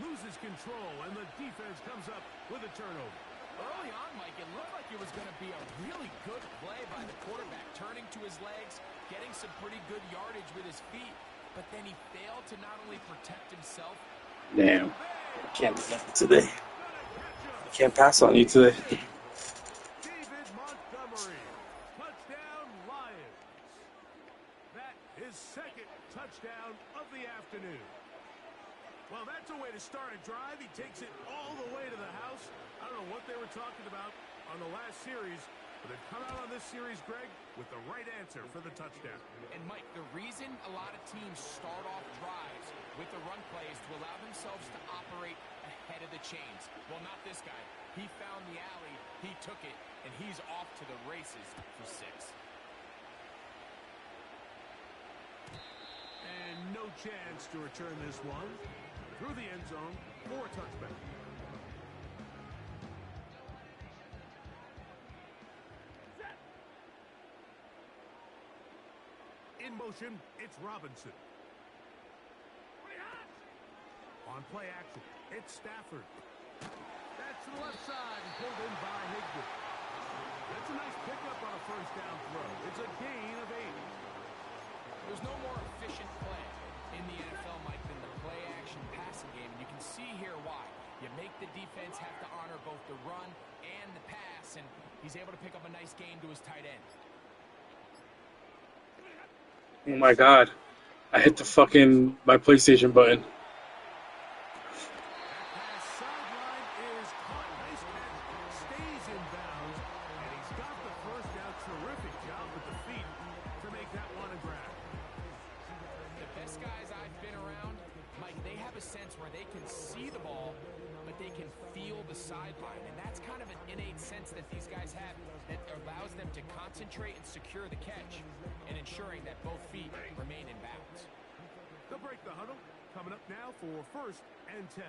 loses control, and the defense comes up with a turnover. Early on, Mike, it looked like it was going to be a really good play by the quarterback, turning to his legs, getting some pretty good yardage with his feet, but then he failed to not only protect himself. Damn. I can't do that today. I can't pass on you today. David Montgomery, touchdown Lions. That is 2nd touchdown of the afternoon. Well, that's a way to start a drive. He takes it all the way to the house. I don't know what they were talking about on the last series, but they've come out on this series, Greg, with the right answer for the touchdown. And, Mike, the reason a lot of teams start off drives with the run play is to allow themselves to operate ahead of the chains. Well, not this guy. He found the alley, he took it, and he's off to the races for 6. And no chance to return this one. Through the end zone for a touchback. In motion, it's Robinson. On play action, it's Stafford. That's to the left side and pulled in by Higbee. That's a nice pickup on a first down throw. It's a gain of 8. There's no more efficient play in the NFL, Mike, than the play-action passing game. And you can see here why. You make the defense have to honor both the run and the pass, and he's able to pick up a nice gain to his tight end. Oh my God. I hit my PlayStation button. Where they can see the ball, but they can feel the sideline. And that's kind of an innate sense that these guys have that allows them to concentrate and secure the catch and ensuring that both feet remain in bounds. They'll break the huddle. Coming up now for 1st and 10.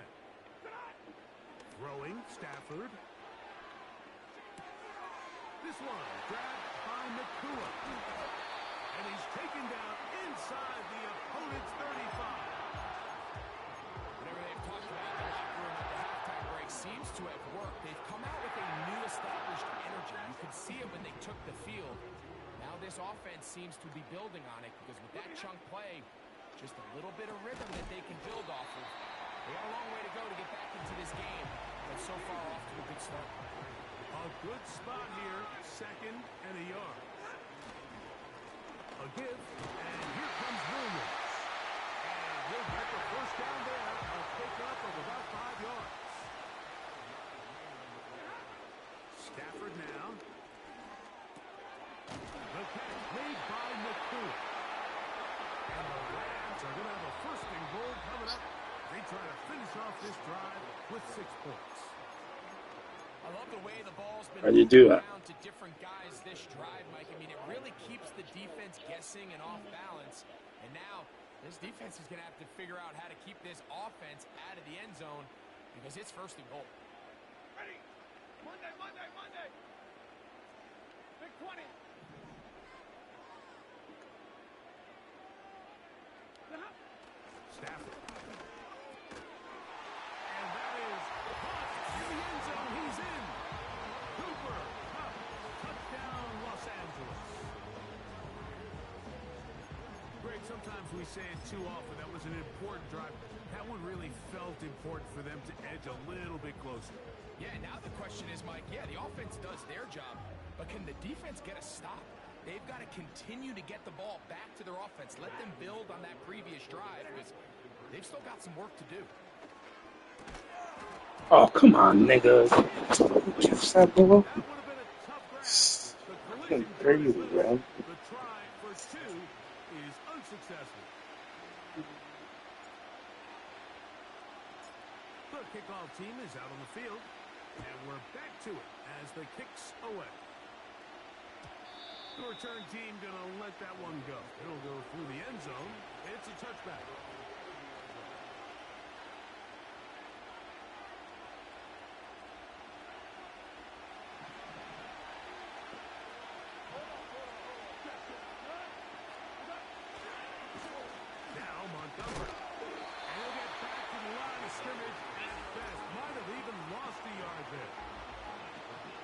Throwing, Stafford. This one grabbed by Nakua. And he's taken down inside the opponent's 35. Seems to have worked. They've come out with a new established energy. You could see it when they took the field. Now this offense seems to be building on it because with that chunk play, just a little bit of rhythm that they can build off of. They got a long way to go to get back into this game, but so far off to a good start. A good spot here, 2nd and a yard. A give, and here comes Williams. And he'll get the first down there. A pickup of about 5 yards. Stafford now. The catch made by Nakua. And the Rams are going to have a 1st and goal coming up. They try to finish off this drive with 6 points. I love the way the ball's been How do you do that? around to different guys this drive, Mike. I mean, it really keeps the defense guessing and off balance. And now this defense is going to have to figure out how to keep this offense out of the end zone because it's 1st and goal. Stafford. And that is caught in the end zone. He's in. Cooper Kupp. Touchdown, Los Angeles. Greg, sometimes we say it too often. That was an important drive. That one really felt important for them to edge a little bit closer. Yeah, now the question is, Mike, yeah, the offense does their job, but can the defense get a stop? They've got to continue to get the ball back to their offense. Let them build on that previous drive because they've still got some work to do. Oh, come on, nigga. What's that, bro? That would have been a tough grab. The Fucking collision crazy, causes bro. the try for two is unsuccessful. The kickoff team is out on the field, and we're back to it as the kick's away. The return team going to let that one go. It'll go through the end zone. It's a touchback. Now Montgomery. And he'll get back to the line of scrimmage at best. Might have even lost a yard there.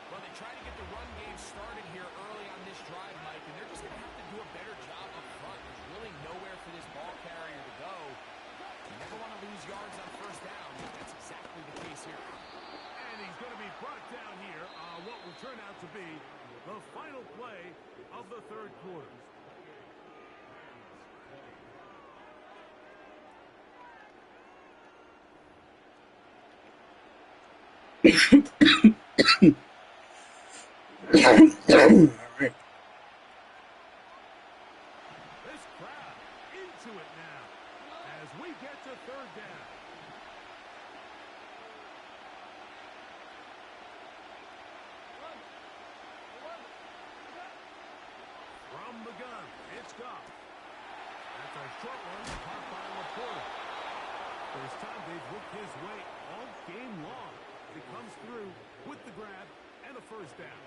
Well, they try to get the run game started here early on this drive, Mike, and they're just going to have to do a better job up front. There's really nowhere for this ball carrier to go. You never want to lose yards on first down. That's exactly the case here. And he's going to be brought down here on what will turn out to be the final play of the third quarter. All right. This crowd into it now as we get to third down. From the gun, it's Goff. That's a short one caught by Laporta. First time they've worked his way all game long. He comes through with the grab and a first down.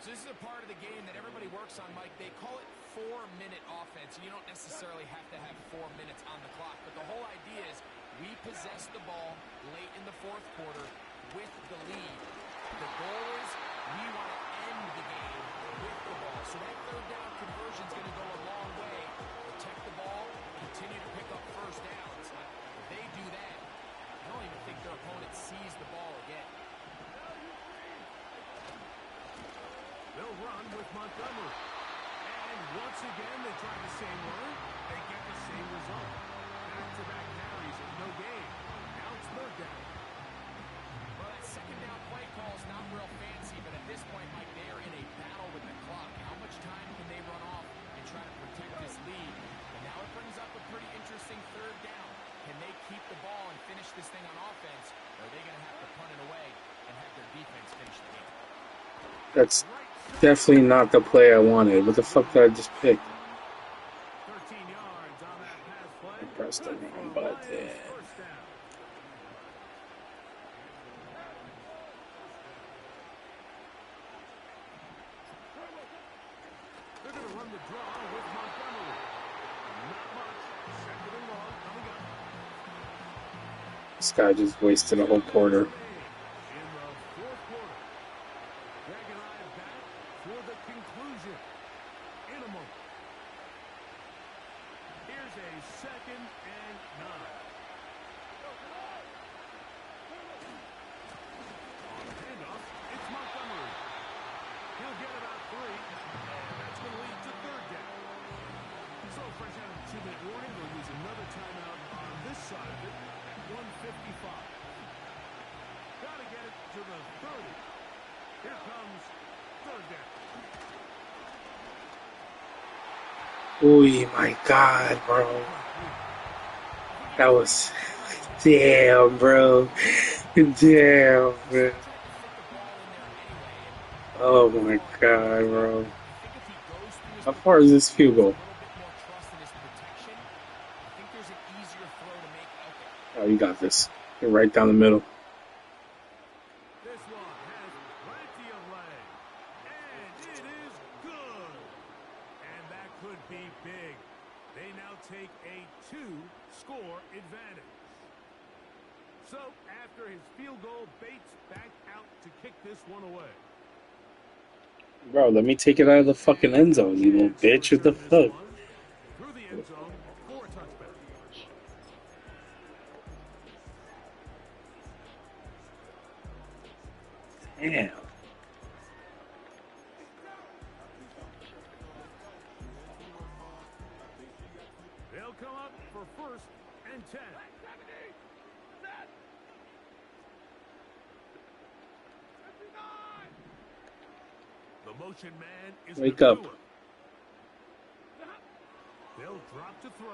So this is a part of the game that everybody works on, Mike. They call it 4-minute offense. You don't necessarily have to have 4 minutes on the clock, but the whole idea is we possess the ball late in the fourth quarter with the lead. The goal is we want to end the game with the ball. So that third down conversion is going to go a long way. Protect the ball, continue to pick up first downs. If they do that, I don't even think their opponent sees the ball again. They'll run with Montgomery. And once again, they try the same run. They get the same result. Back-to-back carries and no gain. Now it's third down. Well, that second down play call is not real fancy, but at this point, Mike, they are in a battle with the clock. How much time can they run off and try to protect this lead? And now it brings up a pretty interesting third down. Can they keep the ball and finish this thing on offense, or are they going to have to punt it away and have their defense finish the game? That's definitely not the play I wanted. What the fuck did I just pick? 13 yards on that pass play. I pressed the Good wrong for button. Lions first down. They're going to run the draw with Montgomery. Not much. Second and long coming up. This guy just wasted a whole quarter. In the fourth quarter. Greg and I are back for the conclusion in a moment. Here's a second and 9. On the handoff, it's Montgomery. He'll get about 3, and that's going to lead to third down. So fresh out of the 2-minute warning, we'll use another timeout on this side of it at 1:55. Got to get it to the 30. Here comes third down. Oh my god, bro. That was... Damn, bro. Damn, bro. Oh my god, bro. How far is this field goal? Oh, you got this. You're right down the middle. This one has could be big. They now take a 2-score advantage. So, after his field goal, Bates back out to kick this one away. Bro, let me take it out of the fucking end zone, you little bitch. What the fuck? Through the end zone for a touchback. Damn. They'll come up for 1st and 10. The motion man is Wake up. Nakua. They'll drop to throw.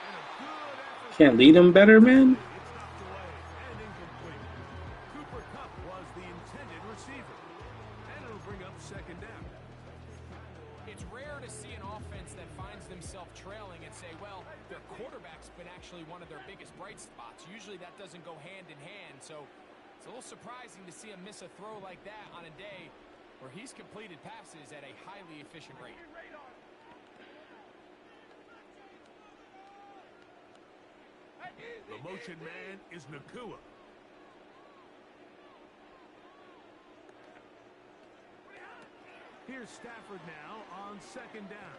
And a good effort. Can't lead him better, man? It's knocked away and incomplete. Cooper Kupp was the intended receiver. And it'll bring up 2nd down. It's rare to see an offense that finds themselves trailing and say, well, their quarterback's been actually one of their biggest bright spots. Usually that doesn't go hand in hand, so it's a little surprising to see him miss a throw like that on a day where he's completed passes at a highly efficient rate. The motion man is Nakua. Here's Stafford now on 2nd down.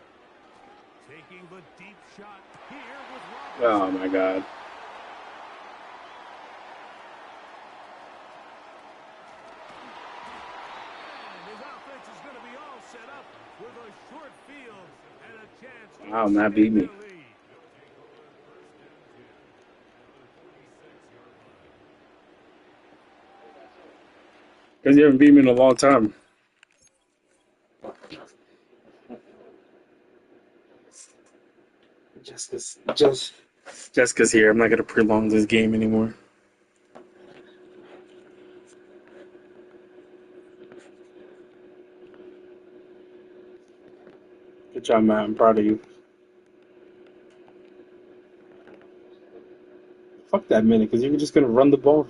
Taking the deep shot here with Robinson. Oh my god. And his offense is going to be all set up with a short field and a chance to Wow, Matt beat me. extend their lead. Because you haven't beat me in a long time. Jessica's here. I'm not gonna prolong this game anymore. Good job, Matt. I'm proud of you. Fuck that minute, because you're just gonna run the ball.